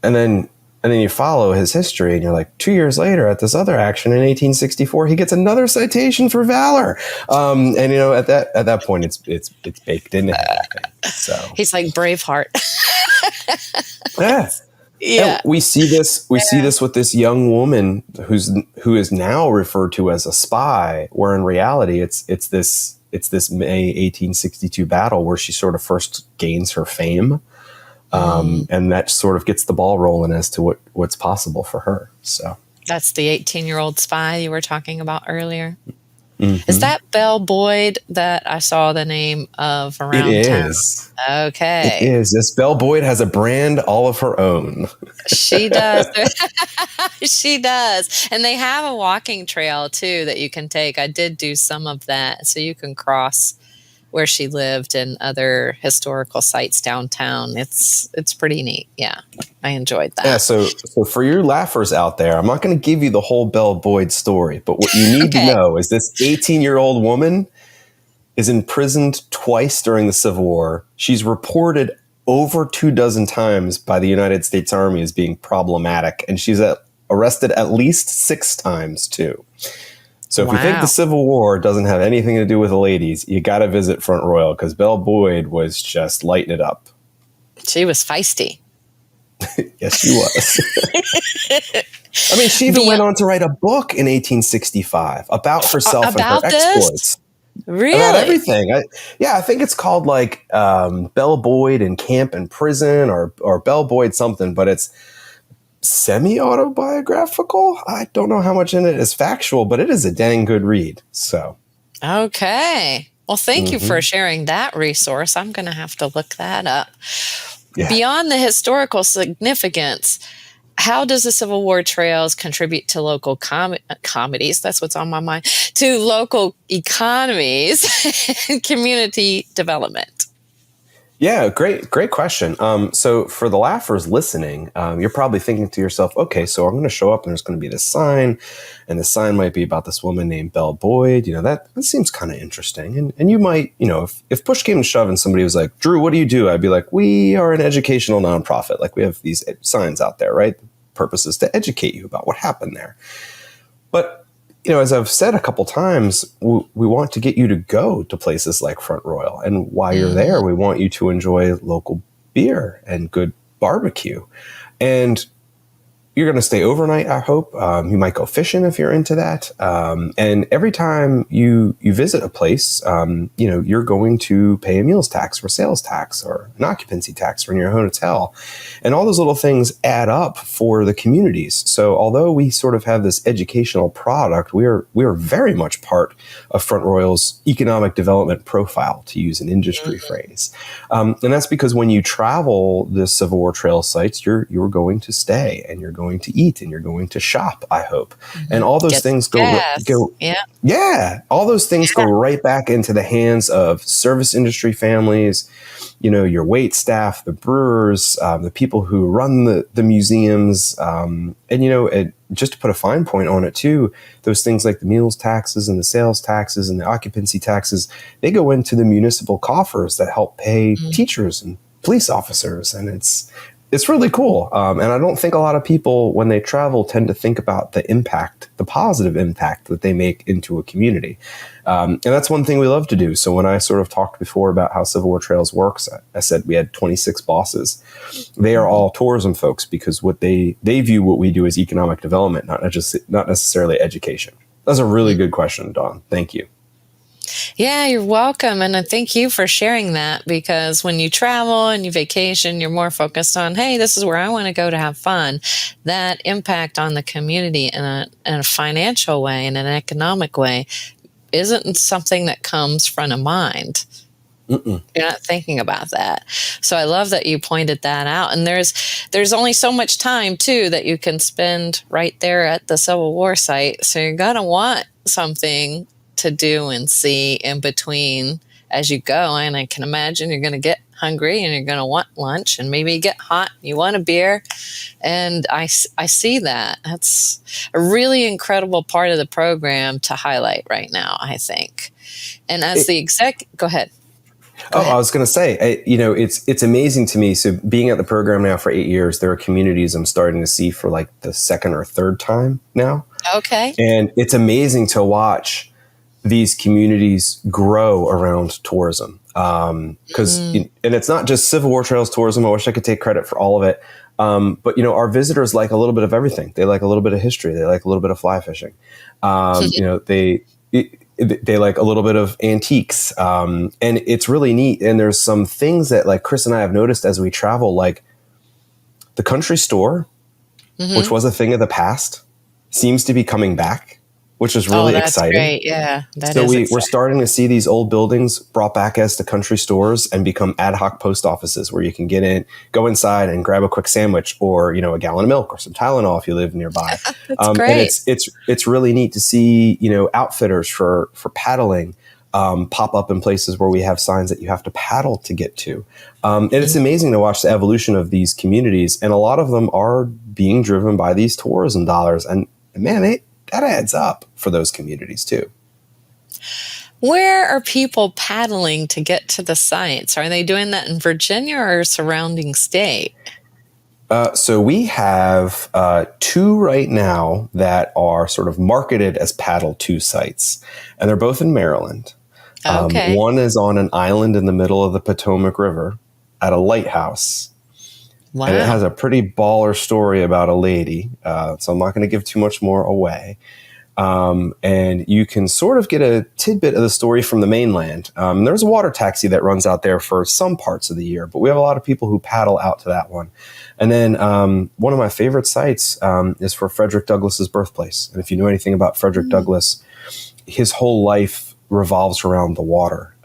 And then you follow his history, and you're like, 2 years later, at this other action in 1864, he gets another citation for valor. And at that point, it's baked into him. I think. So he's like Braveheart. Yeah. Yeah. And we see this with this young woman who is now referred to as a spy, where in reality it's this May 1862 battle where she sort of first gains her fame. And that sort of gets the ball rolling as to what's possible for her. So That's the 18-year-old spy you were talking about earlier. Mm-hmm. Is that Belle Boyd that I saw the name of around It town? is. Okay. It is. This Belle Boyd has a brand all of her own. She does. She does. And they have a walking trail too that you can take. I did do some of that. So you can cross where she lived and other historical sites downtown. It's pretty neat. Yeah. I enjoyed that. Yeah, so for your laughers out there, I'm not going to give you the whole Belle Boyd story, but what you need to know is this 18-year-old woman is imprisoned twice during the Civil War. She's reported over 24 times by the United States Army as being problematic, and she's arrested at least 6 times too. So if you think the Civil War doesn't have anything to do with the ladies, you got to visit Front Royal, because Belle Boyd was just lighting it up. She was feisty. Yes, she was. I mean, she even went on to write a book in 1865 about herself and her exploits. Really? About everything. I think it's called like Belle Boyd in Camp and Prison or Belle Boyd something, but it's semi-autobiographical. I don't know how much in it is factual, but it is a dang good read. So, okay. Well, thank you for sharing that resource. I'm going to have to look that up. Yeah. Beyond the historical significance, how does the Civil War trails contribute to local comedies? That's what's on my mind. To local economies and community development. Yeah, great question. So for the laughers listening, you're probably thinking to yourself, okay, so I'm going to show up and there's going to be this sign, and the sign might be about this woman named Belle Boyd. That seems kind of interesting. And you might, if push came to shove and somebody was like, Drew, what do you do? I'd be like, we are an educational nonprofit. Like, we have these signs out there, right? The purpose is to educate you about what happened there. But as I've said a couple times, we want to get you to go to places like Front Royal. And while you're there, we want you to enjoy local beer and good barbecue. And you're going to stay overnight, I hope. You might go fishing if you're into that. And every time you visit a place, you're going to pay a meals tax or sales tax or an occupancy tax for your hotel. And all those little things add up for the communities. So although we sort of have this educational product, we are very much part of Front Royal's economic development profile, to use an industry phrase. And that's because when you travel the Civil War trail sites, you're going to stay, and you're going to eat, and you're going to shop, I hope. And all those things go all those things go right back into the hands of service industry families, your wait staff, the brewers, the people who run the museums, and just to put a fine point on it too, those things like the meals taxes and the sales taxes and the occupancy taxes, they go into the municipal coffers that help pay teachers and police officers, and it's really cool. And I don't think a lot of people, when they travel, tend to think about the positive impact that they make into a community. And that's one thing we love to do. So when I sort of talked before about how Civil War Trails works, I said we had 26 bosses. They are all tourism folks, because what they view what we do as economic development, not necessarily education. That's a really good question, Dawn. Thank you. Yeah, you're welcome. And I thank you for sharing that, because when you travel and you vacation, you're more focused on, hey, this is where I want to go to have fun. That impact on the community in a financial way, in an economic way, isn't something that comes front of mind. You're not thinking about that. So I love that you pointed that out. And there's only so much time, too, that you can spend right there at the Civil War site. So you're going to want something to do and see in between as you go. And I can imagine you're going to get hungry and you're going to want lunch, and maybe get hot. You want a beer. And I see that. That's a really incredible part of the program to highlight right now, I think. And as go ahead. Oh, I was going to say, it's amazing to me. So being at the program now for 8 years, there are communities I'm starting to see for like the second or third time now. Okay. And it's amazing to watch these communities grow around tourism. And it's not just Civil War trails tourism. I wish I could take credit for all of it. But our visitors like a little bit of everything. They like a little bit of history. They like a little bit of fly fishing. They like a little bit of antiques. And it's really neat. And there's some things that like Chris and I have noticed as we travel, like the country store, which was a thing of the past, seems to be coming back, which is really that's exciting. Great. Yeah, We're starting to see these old buildings brought back as the country stores and become ad hoc post offices where you can go inside and grab a quick sandwich or, a gallon of milk or some Tylenol if you live nearby. That's great. And it's really neat to see, outfitters for paddling pop up in places where we have signs that you have to paddle to get to. And it's amazing to watch the evolution of these communities. And a lot of them are being driven by these tourism dollars. And man, that adds up for those communities too. Where are people paddling to get to the sites? Are they doing that in Virginia or surrounding state? So we have 2 right now that are sort of marketed as paddle to sites, and they're both in Maryland. Okay. One is on an island in the middle of the Potomac River at a lighthouse. Wow. And it has a pretty baller story about a lady. So I'm not going to give too much more away. And you can sort of get a tidbit of the story from the mainland. There's a water taxi that runs out there for some parts of the year, but we have a lot of people who paddle out to that one. And then one of my favorite sites is for Frederick Douglass's birthplace. And if you know anything about Frederick Douglass, his whole life revolves around the water.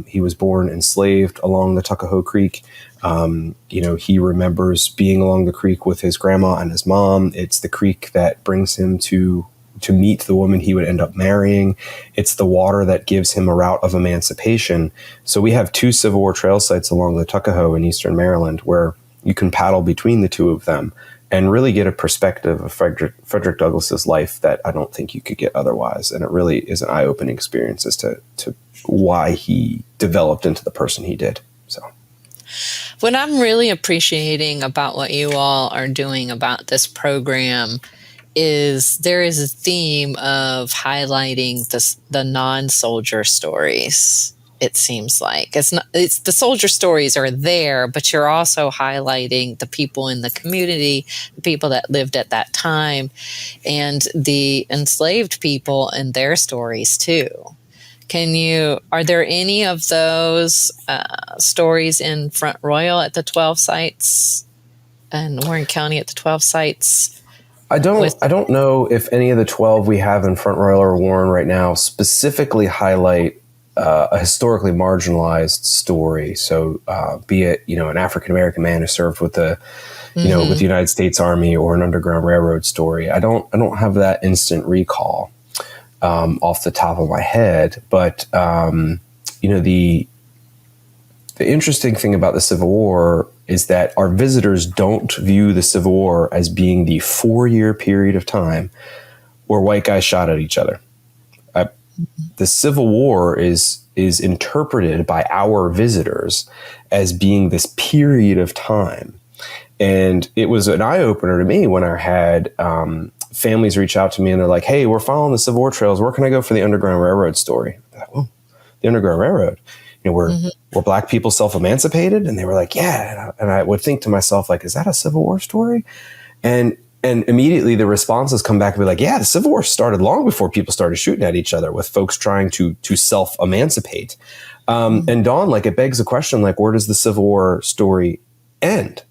He was born enslaved along the Tuckahoe Creek. He remembers being along the creek with his grandma and his mom. It's the creek that brings him to meet the woman he would end up marrying. It's the water that gives him a route of emancipation. So we have 2 Civil War trail sites along the Tuckahoe in eastern Maryland where you can paddle between the 2 of them and really get a perspective of Frederick Douglass's life that I don't think you could get otherwise. And it really is an eye-opening experience as to why he developed into the person he did. So what I'm really appreciating about what you all are doing about this program is there is a theme of highlighting the non-soldier stories. It seems like it's the soldier stories are there, but you're also highlighting the people in the community, the people that lived at that time, and the enslaved people and their stories too. Are there any of those stories in Front Royal at the 12 sites and Warren County at the 12 sites? I don't know if any of the 12 we have in Front Royal or Warren right now specifically highlight a historically marginalized story. So be it, an African-American man who served with with the United States Army or an Underground Railroad story. I don't have that instant recall off the top of my head, but the interesting thing about the Civil War is that our visitors don't view the Civil War as being the 4-year period of time where white guys shot at each other. The Civil War is interpreted by our visitors as being this period of time. And it was an eye-opener to me when I had families reach out to me and they're like, hey, we're following the Civil War trails. Where can I go for the Underground Railroad story? I'm like, oh, the Underground Railroad. Were Black people self-emancipated? And they were like, yeah. And I would think to myself, like, is that a Civil War story? And immediately the responses come back and be like, yeah, the Civil War started long before people started shooting at each other with folks trying to self-emancipate. And Dawn, like, it begs the question, like, where does the Civil War story end?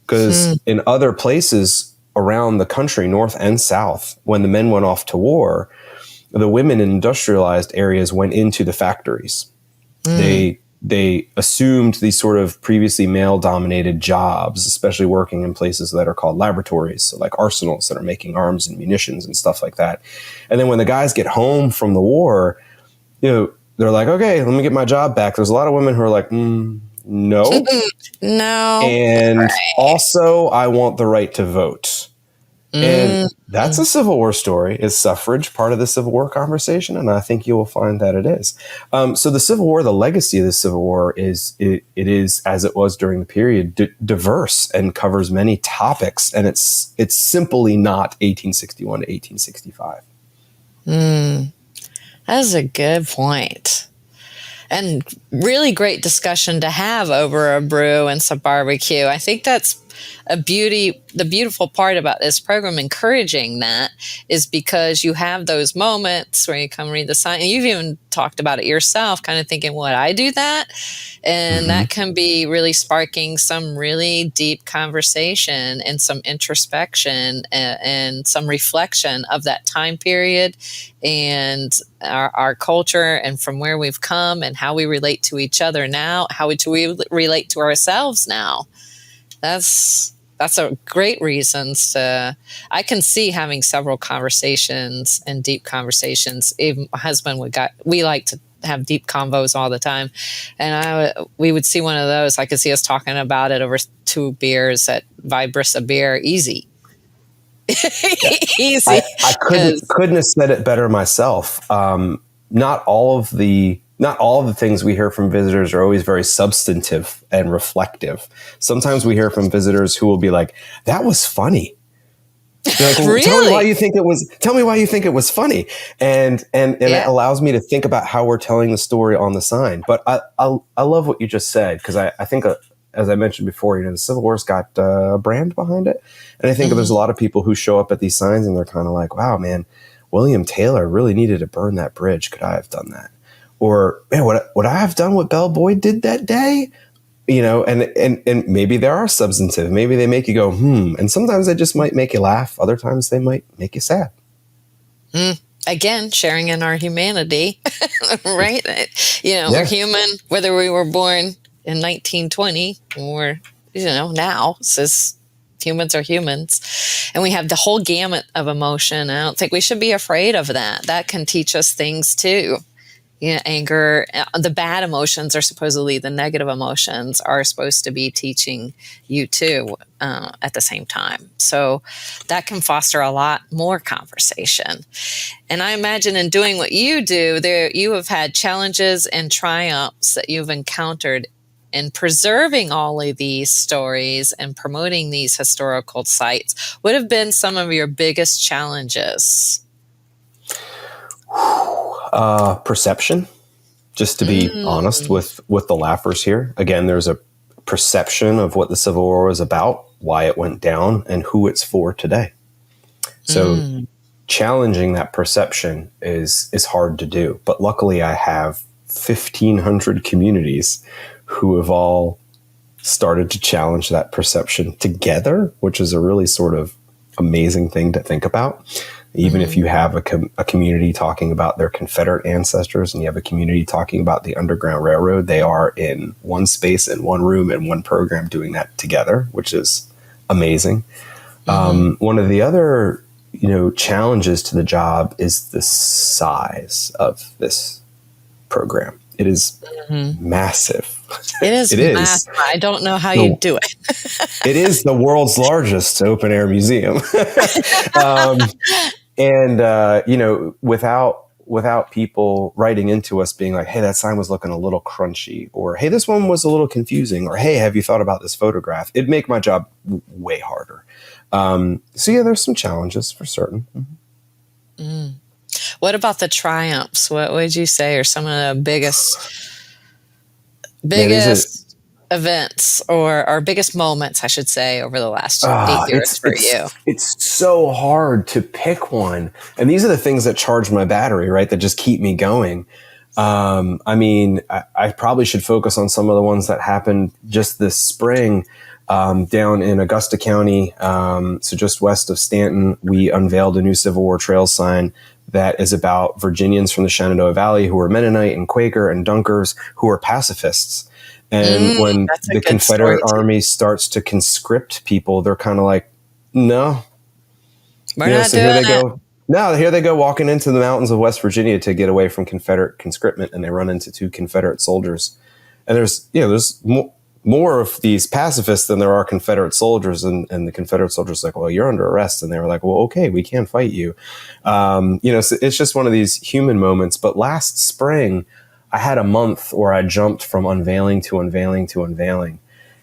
Because in other places around the country, North and South, when the men went off to war, the women in industrialized areas went into the factories. They assumed these sort of previously male-dominated jobs, especially working in places that are called laboratories, so like arsenals that are making arms and munitions and stuff like that. And then when the guys get home from the war, they're like, okay, let me get my job back. There's a lot of women who are like, no. No. And also, I want the right to vote. And that's a Civil War story. Is suffrage part of the Civil War conversation? And I think you will find that it is. So the Civil War, the legacy of the Civil War is, it is, as it was during the period, diverse and covers many topics. And it's simply not 1861 to 1865. That is a good point. And really great discussion to have over a brew and some barbecue. I think that's the beautiful part about this program, encouraging that, is because you have those moments where you come read the sign, and you've even talked about it yourself, kind of thinking, would I do that? And that can be really sparking some really deep conversation and some introspection and some reflection of that time period and our culture and from where we've come and how we relate to each other now, how we relate to ourselves now. That's a great reasons to. I can see having several conversations and deep conversations. Even my husband we like to have deep convos all the time, and we would see one of those. I could see us talking about it over 2 beers at Vibrissa Beer, easy. Easy. I couldn't have said it better myself. Not all of the things we hear from visitors are always very substantive and reflective. Sometimes we hear from visitors who will be like, "That was funny." They're like, well, really? Tell me why you think it was funny. And it allows me to think about how we're telling the story on the sign. But I love what you just said, because I think, as I mentioned before, the Civil War's got a brand behind it. And I think there's a lot of people who show up at these signs and they're kind of like, wow, man, William Taylor really needed to burn that bridge. Could I have done that? Or, man, would I have done what Belle Boyd did that day? And maybe they are substantive. Maybe they make you go, And sometimes they just might make you laugh. Other times they might make you sad. Again, sharing in our humanity, right? We're human, whether we were born in 1920 or, now. It's just, humans are humans. And we have the whole gamut of emotion. I don't think we should be afraid of that. That can teach us things too. Anger, the bad emotions are supposedly the negative emotions are supposed to be teaching you too at the same time. So that can foster a lot more conversation. And I imagine in doing what you do, you have had challenges and triumphs that you've encountered in preserving all of these stories and promoting these historical sites. What have been some of your biggest challenges? Perception, just to be honest with the laughers here. Again, there's a perception of what the Civil War was about, why it went down, and who it's for today. So challenging that perception is hard to do. But luckily I have 1,500 communities who have all started to challenge that perception together, which is a really sort of amazing thing to think about. Even if you have a community talking about their Confederate ancestors and you have a community talking about the Underground Railroad, they are in one space, in one room, in one program doing that together, which is amazing. One of the other, challenges to the job is the size of this program. It is massive. It is massive. I don't know how you do it. It is the world's largest open air museum. Without people writing into us being like, hey, that sign was looking a little crunchy, or hey, this one was a little confusing, or hey, have you thought about this photograph? It'd make my job way harder. There's some challenges for certain. What about the triumphs? What would you say are some of the biggest events or biggest moments, I should say, over the last 8 years for you? It's so hard to pick one. And these are the things that charge my battery, right? That just keep me going. I probably should focus on some of the ones that happened just this spring. Down in Augusta County, so just west of Stanton, we unveiled a new Civil War Trails sign that is about Virginians from the Shenandoah Valley who are Mennonite and Quaker and Dunkers who are pacifists. And when the Confederate Army starts to conscript people, they're kind of like, no. We're not doing it. No, here they go walking into the mountains of West Virginia to get away from Confederate conscriptment, and they run into 2 Confederate soldiers. And there's more of these pacifists than there are Confederate soldiers. And the Confederate soldiers like, well, you're under arrest. And they were like, well, okay, we can't fight you. So it's just one of these human moments. But last spring, I had a month where I jumped from unveiling to unveiling to unveiling.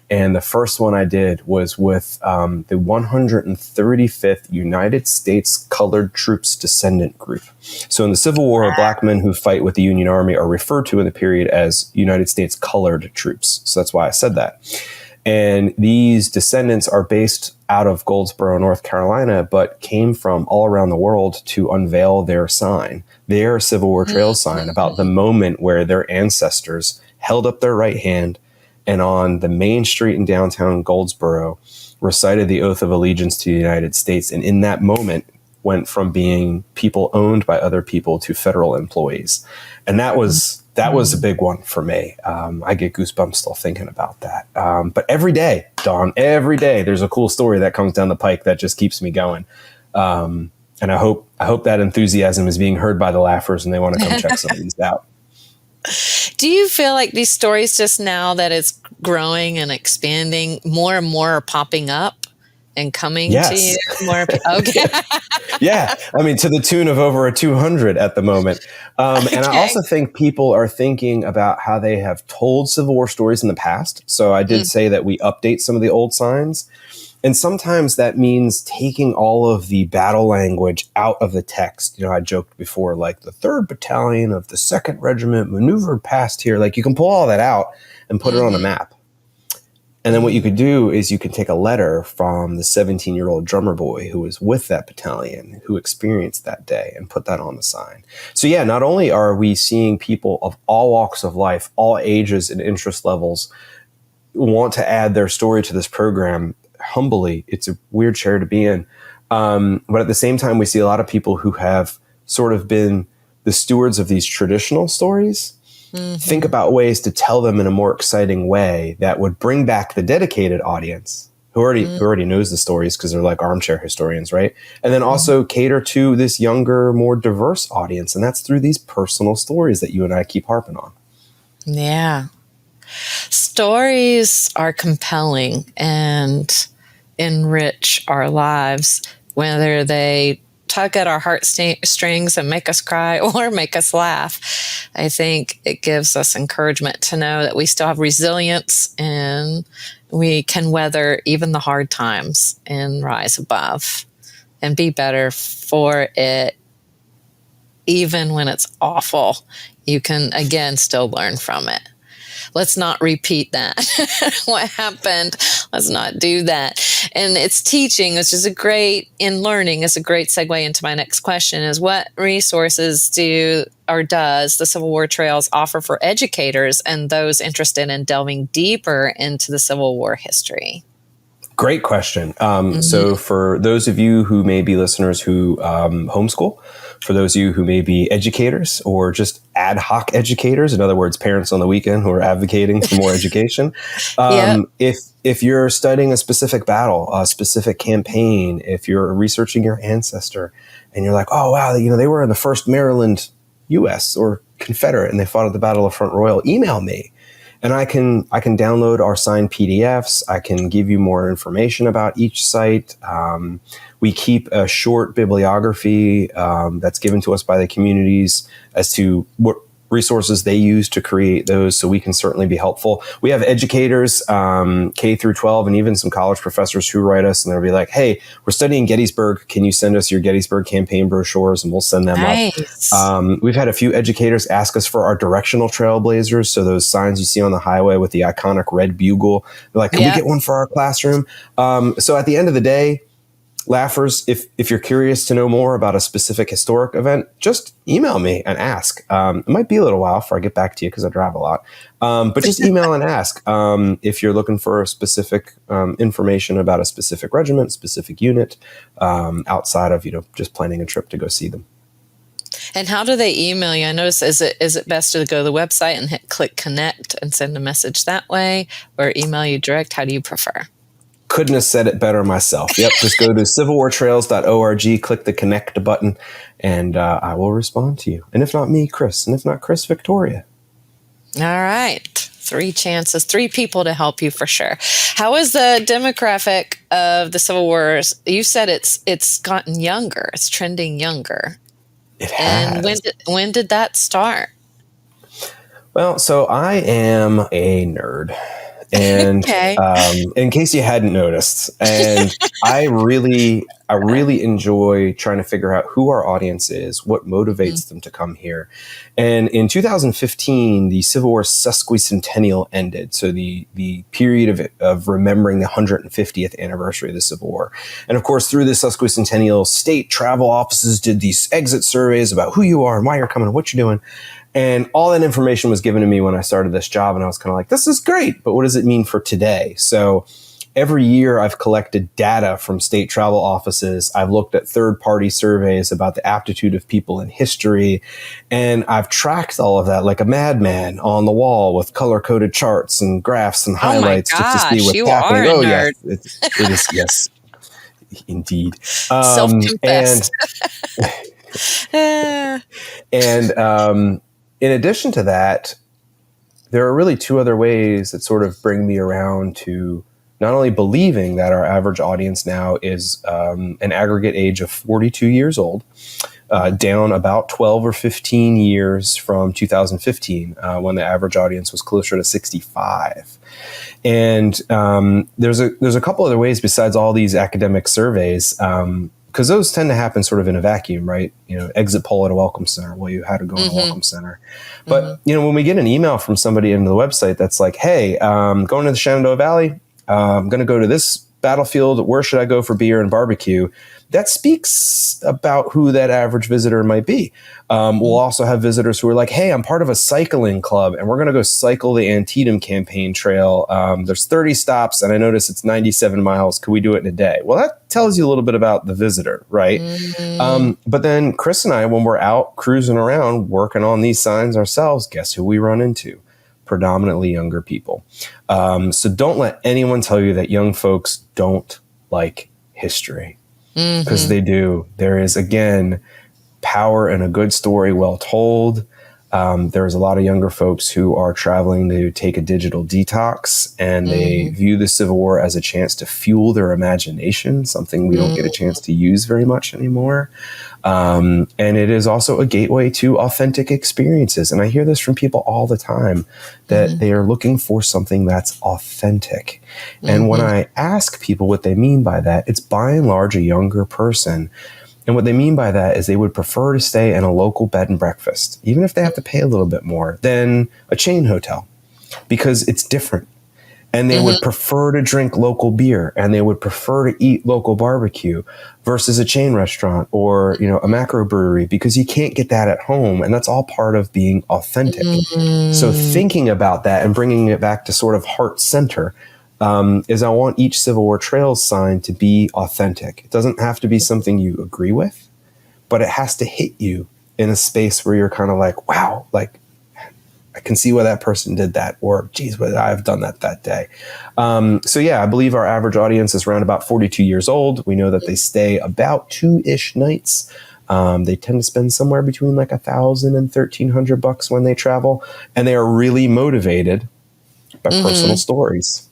And the first one I did was with the 135th United States Colored Troops Descendant Group. So in the Civil War, black men who fight with the Union Army are referred to in the period as United States Colored Troops. So that's why I said that. And these descendants are based out of Goldsboro, North Carolina, but came from all around the world to unveil their sign, their Civil War trail sign, about the moment where their ancestors held up their right hand and on the main street in downtown Goldsboro recited the oath of allegiance to the United States. And in that moment went from being people owned by other people to federal employees. And that was a big one for me. I get goosebumps still thinking about that. But every day, Dawn, every day, there's a cool story that comes down the pike that just keeps me going. And I hope that enthusiasm is being heard by the laughers and they want to come check some of these out. Do you feel like these stories, just now that it's growing and expanding, more and more are popping up and coming to you? More. Okay. Yeah. I mean, to the tune of over 200 at the moment. And I also think people are thinking about how they have told Civil War stories in the past. So I did say that we update some of the old signs. And sometimes that means taking all of the battle language out of the text. I joked before, like the 3rd Battalion of the 2nd Regiment maneuvered past here. Like you can pull all that out and put it on a map. And then what you could do is you can take a letter from the 17-year-old drummer boy who was with that battalion, who experienced that day, and put that on the sign. So yeah, not only are we seeing people of all walks of life, all ages and interest levels want to add their story to this program. Humbly, it's a weird chair to be in. But at the same time, we see a lot of people who have sort of been the stewards of these traditional stories. Think about ways to tell them in a more exciting way that would bring back the dedicated audience who already knows the stories because they're like armchair historians, right? And then also cater to this younger, more diverse audience. And that's through these personal stories that you and I keep harping on. Yeah. Stories are compelling and enrich our lives, whether they tug at our heartstrings and make us cry or make us laugh. I think it gives us encouragement to know that we still have resilience and we can weather even the hard times and rise above and be better for it. Even when it's awful, you can, again, still learn from it. Let's not repeat that. What happened? Let's not do that. And it's teaching, which is learning is a great segue into my next question, is what resources does the Civil War Trails offer for educators and those interested in delving deeper into the Civil War history? Great question. So for those of you who may be listeners who homeschool, for those of you who may be educators or just ad hoc educators, in other words, parents on the weekend who are advocating for more education, if you're studying a specific battle, a specific campaign, if you're researching your ancestor and you're like, oh, wow, they were in the 1st Maryland U.S. or Confederate and they fought at the Battle of Front Royal, email me. And I can download our signed PDFs. I can give you more information about each site. We keep a short bibliography that's given to us by the communities as to what resources they use to create those, so we can certainly be helpful. We have educators, K through 12, and even some college professors who write us, and they'll be like, hey, we're studying Gettysburg. Can you send us your Gettysburg campaign brochures? And we'll send them up. We've had a few educators ask us for our directional trailblazers, so those signs you see on the highway with the iconic red bugle. They're like, can we get one for our classroom? So at the end of the day, laughers, if you're curious to know more about a specific historic event, just email me and ask. It might be a little while before I get back to you because I drive a lot. But just email and ask if you're looking for a specific information about a specific regiment, specific unit, outside of just planning a trip to go see them. And how do they email you? I notice, is it best to go to the website and click connect and send a message that way, or email you direct? How do you prefer? Couldn't have said it better myself. Yep. Just go to civilwartrails.org, click the connect button, and I will respond to you. And if not me, Chris. And if not Chris, Victoria. All right. 3 chances, 3 people to help you for sure. How is the demographic of the Civil Wars? You said it's gotten younger. It's trending younger. It has. And when did that start? Well, so I am a nerd. And Okay. in case you hadn't noticed, and I really enjoy trying to figure out who our audience is, what motivates them to come here. And in 2015, the Civil War sesquicentennial ended. So the period of remembering the 150th anniversary of the Civil War. And of course, through the sesquicentennial, state travel offices did these exit surveys about who you are and why you're coming and what you're doing. And all that information was given to me when I started this job. And I was kind of like, this is great, but what does it mean for today? So every year I've collected data from state travel offices. I've looked at third-party surveys about the aptitude of people in history. And I've tracked all of that like a madman on the wall with color-coded charts and graphs and highlights just to see what's happening. Oh, yes, it is, yes, indeed. Self-confessed. And in addition to that, there are really 2 other ways that sort of bring me around to not only believing that our average audience now is an aggregate age of 42 years old, down about 12 or 15 years from 2015, when the average audience was closer to 65. And there's a couple other ways besides all these academic surveys, because those tend to happen sort of in a vacuum, right? You know, exit poll at a welcome center. Well, you had to go in a welcome center. But, you know, when we get an email from somebody into the website that's like, hey, going to the Shenandoah Valley, I'm going to go to this battlefield. Where should I go for beer and barbecue? That speaks about who that average visitor might be. We'll also have visitors who are like, hey, I'm part of a cycling club and we're going to go cycle the Antietam campaign trail. There's 30 stops and I notice it's 97 miles. Could we do it in a day? Well, that tells you a little bit about the visitor, right? But then Chris and I, when we're out cruising around working on these signs ourselves, guess who we run into? Predominantly younger people. So don't let anyone tell you that young folks don't like history, because they do. There is, again, power in a good story well told. There's a lot of younger folks who are traveling to take a digital detox, and they view the Civil War as a chance to fuel their imagination, something we don't get a chance to use very much anymore. And it is also a gateway to authentic experiences. And I hear this from people all the time, that they are looking for something that's authentic. And when I ask people what they mean by that, it's by and large a younger person. And what they mean by that is they would prefer to stay in a local bed and breakfast, even if they have to pay a little bit more, than a chain hotel, because it's different. And they would prefer to drink local beer, and they would prefer to eat local barbecue versus a chain restaurant or, you know, a macrobrewery, because you can't get that at home. And that's all part of being authentic. So thinking about that and bringing it back to sort of heart center, is I want each Civil War Trails sign to be authentic. It doesn't have to be something you agree with, but it has to hit you in a space where you're kind of like, wow, like, I can see why that person did that, or geez, I've done that day. So yeah, I believe our average audience is around about 42 years old. We know that they stay about 2-ish nights. They tend to spend somewhere between like $1,000 and $1,300 when they travel, and they are really motivated by personal stories.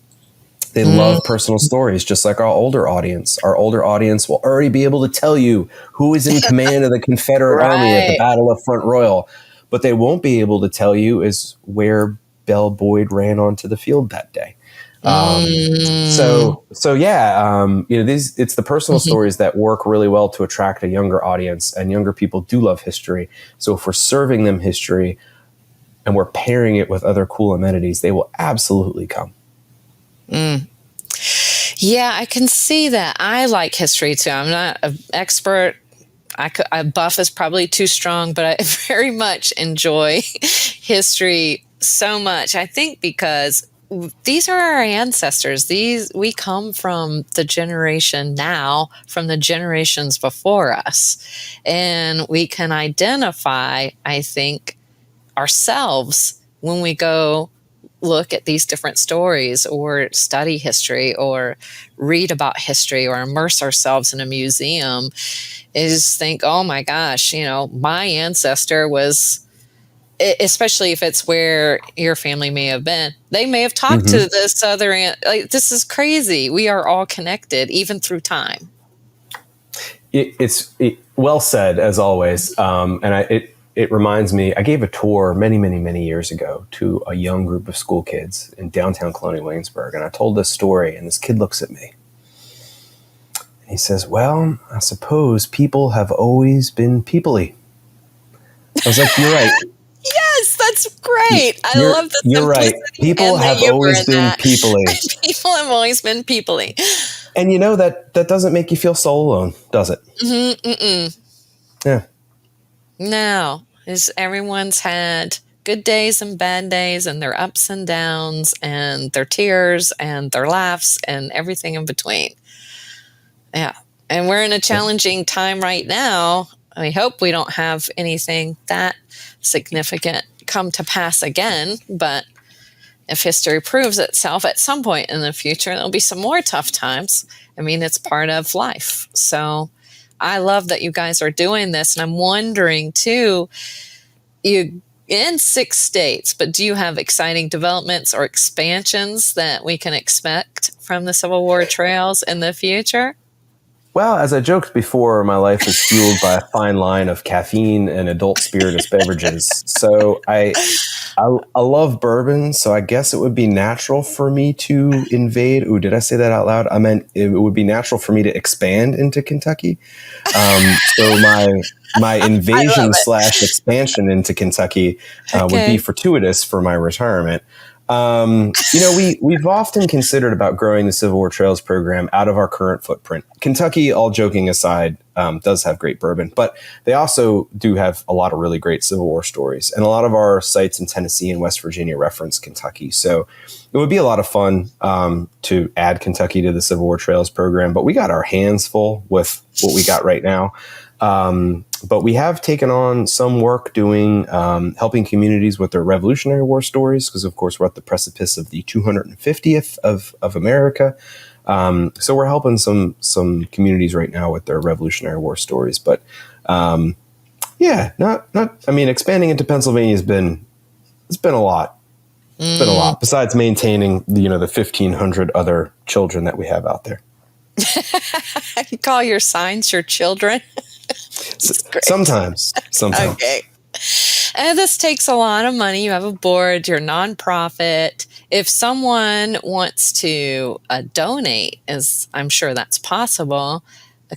They love personal stories, just like our older audience. Our older audience will already be able to tell you who is in command of the Confederate Army at the Battle of Front Royal. But they won't be able to tell you is where Belle Boyd ran onto the field that day. So yeah, you know, it's the personal stories that work really well to attract a younger audience, and younger people do love history. So if we're serving them history and we're pairing it with other cool amenities, they will absolutely come. Yeah, I can see that. I like history too. I'm not an expert. Buff is probably too strong, but I very much enjoy history so much. I think because these are our ancestors. We come from the generation now, from the generations before us. And we can identify, I think, ourselves when we go look at these different stories or study history or read about history or immerse ourselves in a museum, is think, oh my gosh, you know, my ancestor was especially if it's where your family may have been. They may have talked to this other, like, this is crazy. We are all connected, even through time. It's well said, as always. It reminds me, I gave a tour many years ago to a young group of school kids in downtown Colonial Williamsburg. And I told this story, and this kid looks at me. And he says, well, I suppose people have always been people-y. I was like, you're right. Yes, that's great. I love the You're right. People have always been people-y. People have always been people-y. And you know, that doesn't make you feel so alone, does it? Yeah. No, everyone's had good days and bad days, and their ups and downs, and their tears and their laughs and everything in between. Yeah. And we're in a challenging time right now. I hope we don't have anything that significant come to pass again, but if history proves itself at some point in the future, there'll be some more tough times. I mean, it's part of life. So I love that you guys are doing this. And I'm wondering too, you in 6 states, but do you have exciting developments or expansions that we can expect from the Civil War trails in the future? Well, as I joked before, my life is fueled by a fine line of caffeine and adult spirituous beverages. So I love bourbon, so I guess it would be natural for me to invade. Ooh, did I say that out loud? I meant it would be natural for me to expand into Kentucky. So my invasion / expansion into Kentucky would be fortuitous for my retirement. We've often considered about growing the Civil War Trails program out of our current footprint. Kentucky, all joking aside, does have great bourbon, but they also do have a lot of really great Civil War stories. And a lot of our sites in Tennessee and West Virginia reference Kentucky. So it would be a lot of fun to add Kentucky to the Civil War Trails program, but we got our hands full with what we got right now. But we have taken on some work doing helping communities with their Revolutionary War stories, because, of course, we're at the precipice of the 250th of America. So we're helping some communities right now with their Revolutionary War stories. But expanding into Pennsylvania it's been a lot. It's been a lot. Besides maintaining the 1,500 other children that we have out there. You call your signs your children? Sometimes. Okay. And this takes a lot of money. You have a board, you're a nonprofit. If someone wants to donate, as I'm sure that's possible,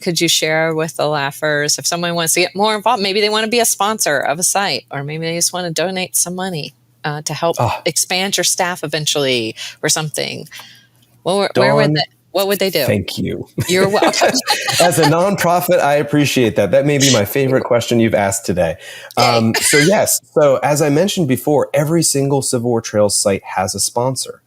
could you share with the Laughers if someone wants to get more involved? Maybe they want to be a sponsor of a site, or maybe they just want to donate some money to help expand your staff eventually or something. What would they do? Thank you. You're welcome. As a nonprofit, I appreciate that. That may be my favorite question you've asked today. So as I mentioned before, every single Civil War Trails site has a sponsor.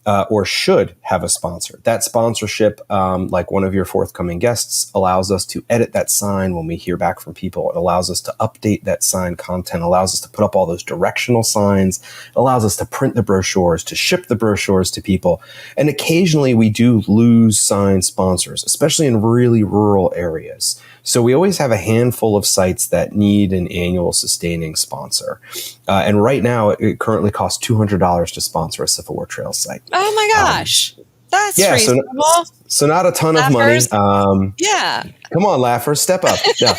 Or should have a sponsor. That sponsorship, like one of your forthcoming guests, allows us to edit that sign when we hear back from people. It allows us to update that sign content, allows us to put up all those directional signs, it allows us to print the brochures, to ship the brochures to people. And occasionally we do lose sign sponsors, especially in really rural areas. So we always have a handful of sites that need an annual sustaining sponsor. And right now, it currently costs $200 to sponsor a Civil War Trails site. Oh my gosh. That's reasonable. So not a ton of money. Yeah. Come on, Laughers, step up. Yeah.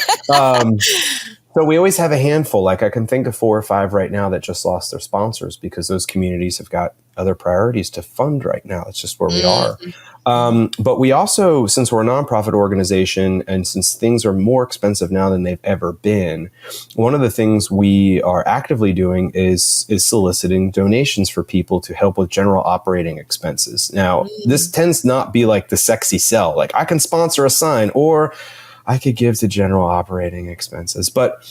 So we always have a handful. Like I can think of 4 or 5 right now that just lost their sponsors because those communities have got other priorities to fund right now. It's just where we are. But we also, since we're a nonprofit organization and since things are more expensive now than they've ever been, one of the things we are actively doing is soliciting donations for people to help with general operating expenses. Now, this tends to not be like the sexy sell, like I can sponsor a sign or I could give to general operating expenses, but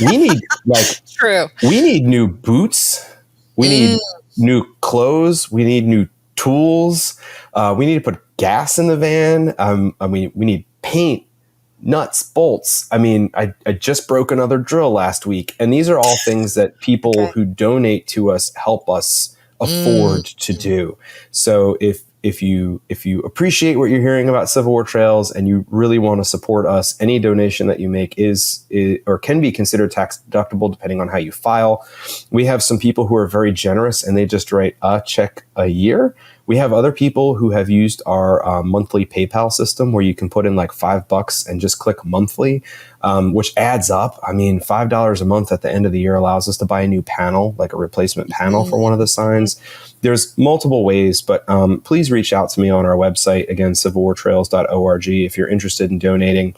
we need we need new boots. We need new clothes. We need new tools. We need to put gas in the van. We need paint, nuts, bolts. I just broke another drill last week. And these are all things that people who donate to us help us afford to do. So if if you appreciate what you're hearing about Civil War trails and you really want to support us, any donation that you make is or can be considered tax deductible depending on how you file. We have some people who are very generous and they just write a check a year. We have other people who have used our monthly PayPal system where you can put in like $5 and just click monthly, which adds up. I mean, $5 a month at the end of the year allows us to buy a new panel, like a replacement panel for one of the signs. There's multiple ways, but please reach out to me on our website, again, civilwartrails.org, if you're interested in donating.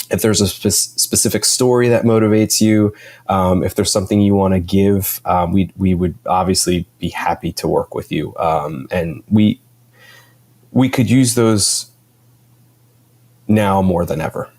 If there's a specific story that motivates you, if there's something you want to give, we would obviously be happy to work with you. And we could use those now more than ever.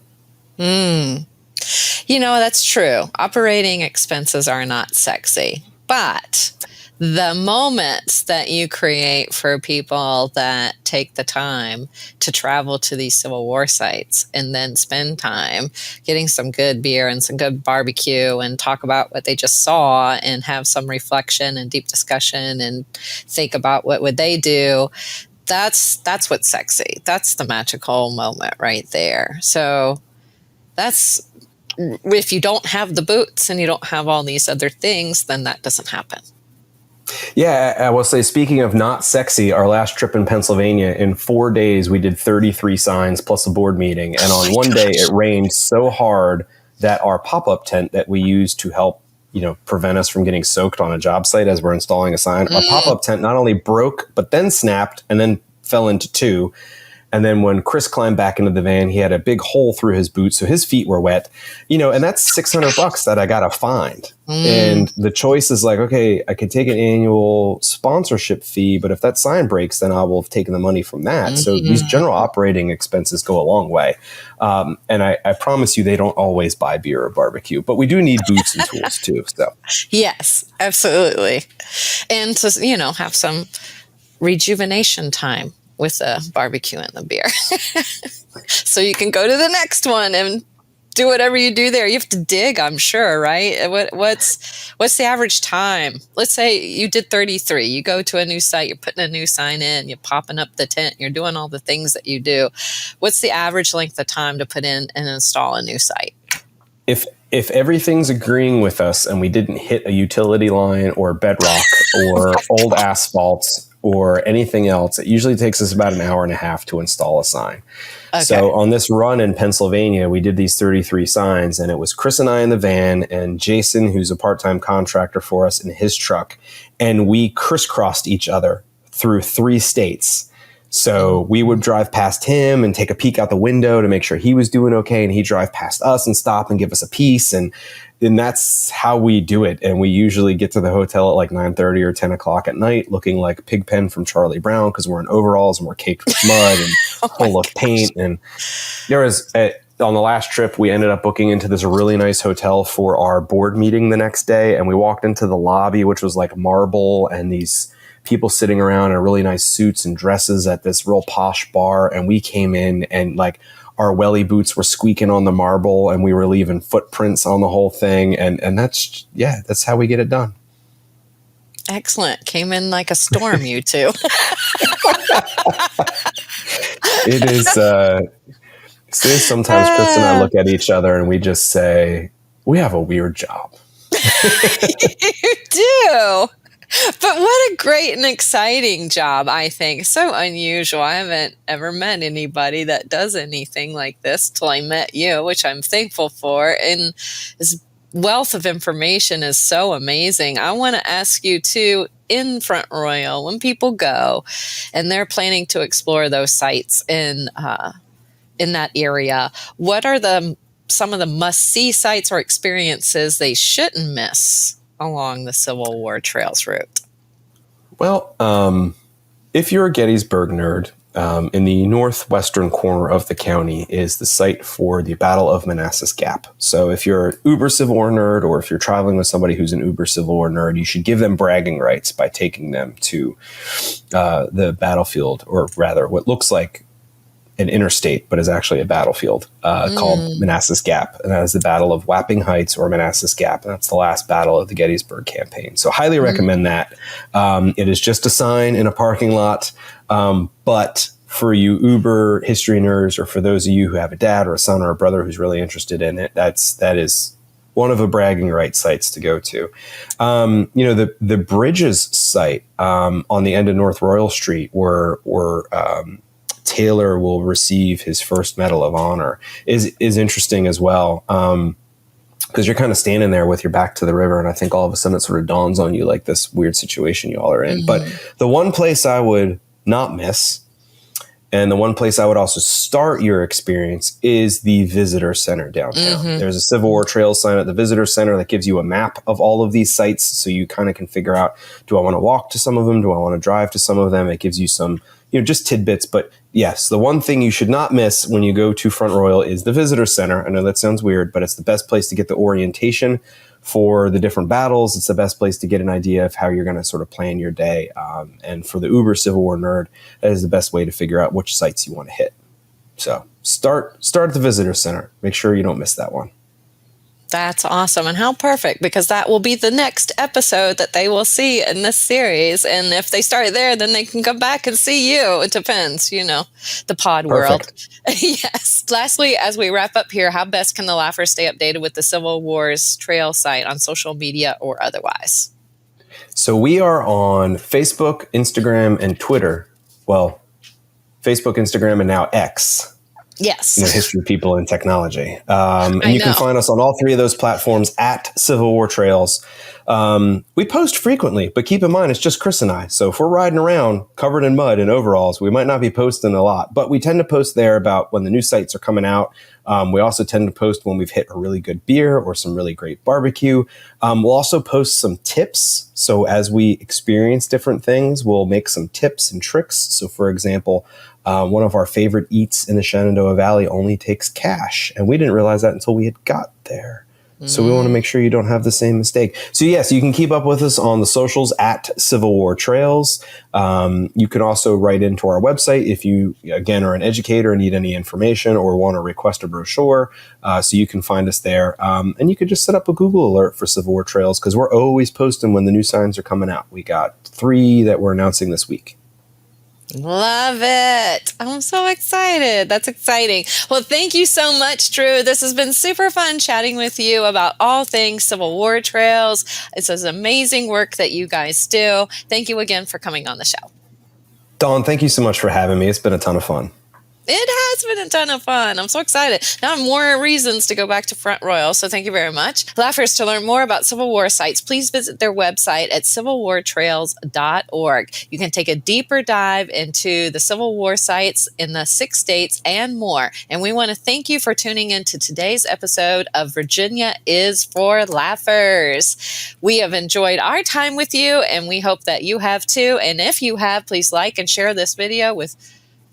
That's true. Operating expenses are not sexy, but the moments that you create for people that take the time to travel to these Civil War sites and then spend time getting some good beer and some good barbecue and talk about what they just saw and have some reflection and deep discussion and think about what would they do. That's what's sexy. That's the magical moment right there. So that's, if you don't have the boots and you don't have all these other things, then that doesn't happen. Yeah, I will say, speaking of not sexy, our last trip in Pennsylvania, in 4 days, we did 33 signs plus a board meeting. And on one day, it rained so hard that our pop-up tent that we used to help, prevent us from getting soaked on a job site as we're installing a sign, our pop-up tent not only broke, but then snapped and then fell into two. And then when Chris climbed back into the van, he had a big hole through his boot, so his feet were wet. And that's $600 that I got to find. And the choice is like, okay, I could take an annual sponsorship fee, but if that sign breaks, then I will have taken the money from that. So these general operating expenses go a long way. And I promise you, they don't always buy beer or barbecue, but we do need boots and tools too. So yes, absolutely. And to, have some rejuvenation time with the barbecue and the beer. So you can go to the next one and do whatever you do there. You have to dig, I'm sure, right? What's the average time? Let's say you did 33. You go to a new site, you're putting a new sign in, you're popping up the tent, you're doing all the things that you do. What's the average length of time to put in and install a new site? If everything's agreeing with us and we didn't hit a utility line or bedrock or old asphalt or anything else, it usually takes us about an hour and a half to install a sign. Okay. So on this run in Pennsylvania, we did these 33 signs, and it was Chris and I in the van and Jason, who's a part-time contractor for us, in his truck. And we crisscrossed each other through 3 states. So we would drive past him and take a peek out the window to make sure he was doing okay. And he'd drive past us and stop and give us a piece. And that's how we do it. And we usually get to the hotel at like 9:30 or 10 o'clock at night, looking like Pigpen from Charlie Brown, because we're in overalls and we're caked with mud and full of paint. And there was, on the last trip, we ended up booking into this really nice hotel for our board meeting the next day. And we walked into the lobby, which was like marble and these people sitting around in really nice suits and dresses at this real posh bar. And we came in and like our welly boots were squeaking on the marble and we were leaving footprints on the whole thing. And that's how we get it done. Excellent. Came in like a storm, you two. It is, sometimes Chris and I look at each other and we just say, we have a weird job. You do. But what a great and exciting job, I think. So unusual. I haven't ever met anybody that does anything like this till I met you, which I'm thankful for. And this wealth of information is so amazing. I want to ask you too, in Front Royal, when people go and they're planning to explore those sites in that area, what are some of the must-see sites or experiences they shouldn't miss along the Civil War trails route? Well, if you're a Gettysburg nerd, in the northwestern corner of the county is the site for the Battle of Manassas Gap. So if you're an uber Civil War nerd, or if you're traveling with somebody who's an uber Civil War nerd, you should give them bragging rights by taking them to the battlefield, or rather what looks like an interstate, but is actually a battlefield called Manassas Gap. And that is the Battle of Wapping Heights or Manassas Gap. And that's the last battle of the Gettysburg campaign. So highly recommend that. It is just a sign in a parking lot. But for you Uber history nerds, or for those of you who have a dad or a son or a brother who's really interested in it, that is one of the bragging rights sites to go to. The Bridges site on the end of North Royal Street where Taylor will receive his first Medal of Honor is interesting as well. Because you're kind of standing there with your back to the river, and I think all of a sudden it sort of dawns on you like this weird situation you all are in. But the one place I would not miss, and the one place I would also start your experience, is the Visitor Center downtown. There's a Civil War Trails sign at the Visitor Center that gives you a map of all of these sites, so you kind of can figure out, do I want to walk to some of them? Do I want to drive to some of them? It gives you some, just tidbits. But yes, the one thing you should not miss when you go to Front Royal is the Visitor Center. I know that sounds weird, but it's the best place to get the orientation for the different battles. It's the best place to get an idea of how you're going to sort of plan your day. And for the Uber Civil War nerd, that is the best way to figure out which sites you want to hit. So start at the Visitor Center. Make sure you don't miss that one. That's awesome. And how perfect, because that will be the next episode that they will see in this series. And if they start there, then they can come back and see you. It depends, the pod world. Yes. Lastly, as we wrap up here, how best can the Laughers stay updated with the Civil War's Trail site on social media or otherwise? So we are on Facebook, Instagram, and Twitter. Well, Facebook, Instagram, and now X. Yes. History, people, and technology. And you can find us on all three of those platforms at Civil War Trails. We post frequently, but keep in mind, it's just Chris and I. So if we're riding around covered in mud and overalls, we might not be posting a lot, but we tend to post there about when the new sites are coming out. We also tend to post when we've hit a really good beer or some really great barbecue. We'll also post some tips. So as we experience different things, we'll make some tips and tricks. So for example, one of our favorite eats in the Shenandoah Valley only takes cash. And we didn't realize that until we had got there. So we want to make sure you don't have the same mistake. So yes, you can keep up with us on the socials at Civil War Trails. You can also write into our website if you, again, are an educator and need any information or want to request a brochure. So you can find us there. And you could just set up a Google alert for Civil War Trails, because we're always posting when the new signs are coming out. We got 3 that we're announcing this week. Love it. I'm so excited. That's exciting. Well, thank you so much, Drew. This has been super fun chatting with you about all things Civil War Trails. It's an amazing work that you guys do. Thank you again for coming on the show. Dawn, thank you so much for having me. It's been a ton of fun. It has been a ton of fun. I'm so excited. Now I have more reasons to go back to Front Royal, so thank you very much. Laughers, to learn more about Civil War sites, please visit their website at civilwartrails.org. You can take a deeper dive into the Civil War sites in the 6 states and more. And we want to thank you for tuning in to today's episode of Virginia is for Laughers. We have enjoyed our time with you, and we hope that you have too. And if you have, please like and share this video with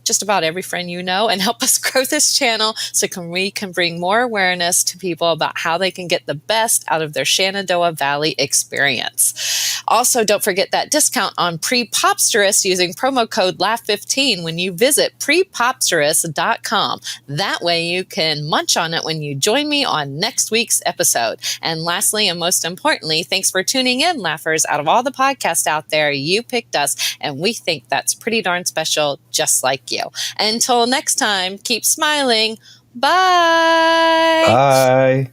just about every friend you know, and help us grow this channel so we can bring more awareness to people about how they can get the best out of their Shenandoah Valley experience. Also, don't forget that discount on Pre-Popsterous using promo code LAUGH15 when you visit prepopsterous.com. That way you can munch on it when you join me on next week's episode. And lastly, and most importantly, thanks for tuning in, Laughers. Out of all the podcasts out there, you picked us, and we think that's pretty darn special, just like you. Until next time, keep smiling. Bye. Bye.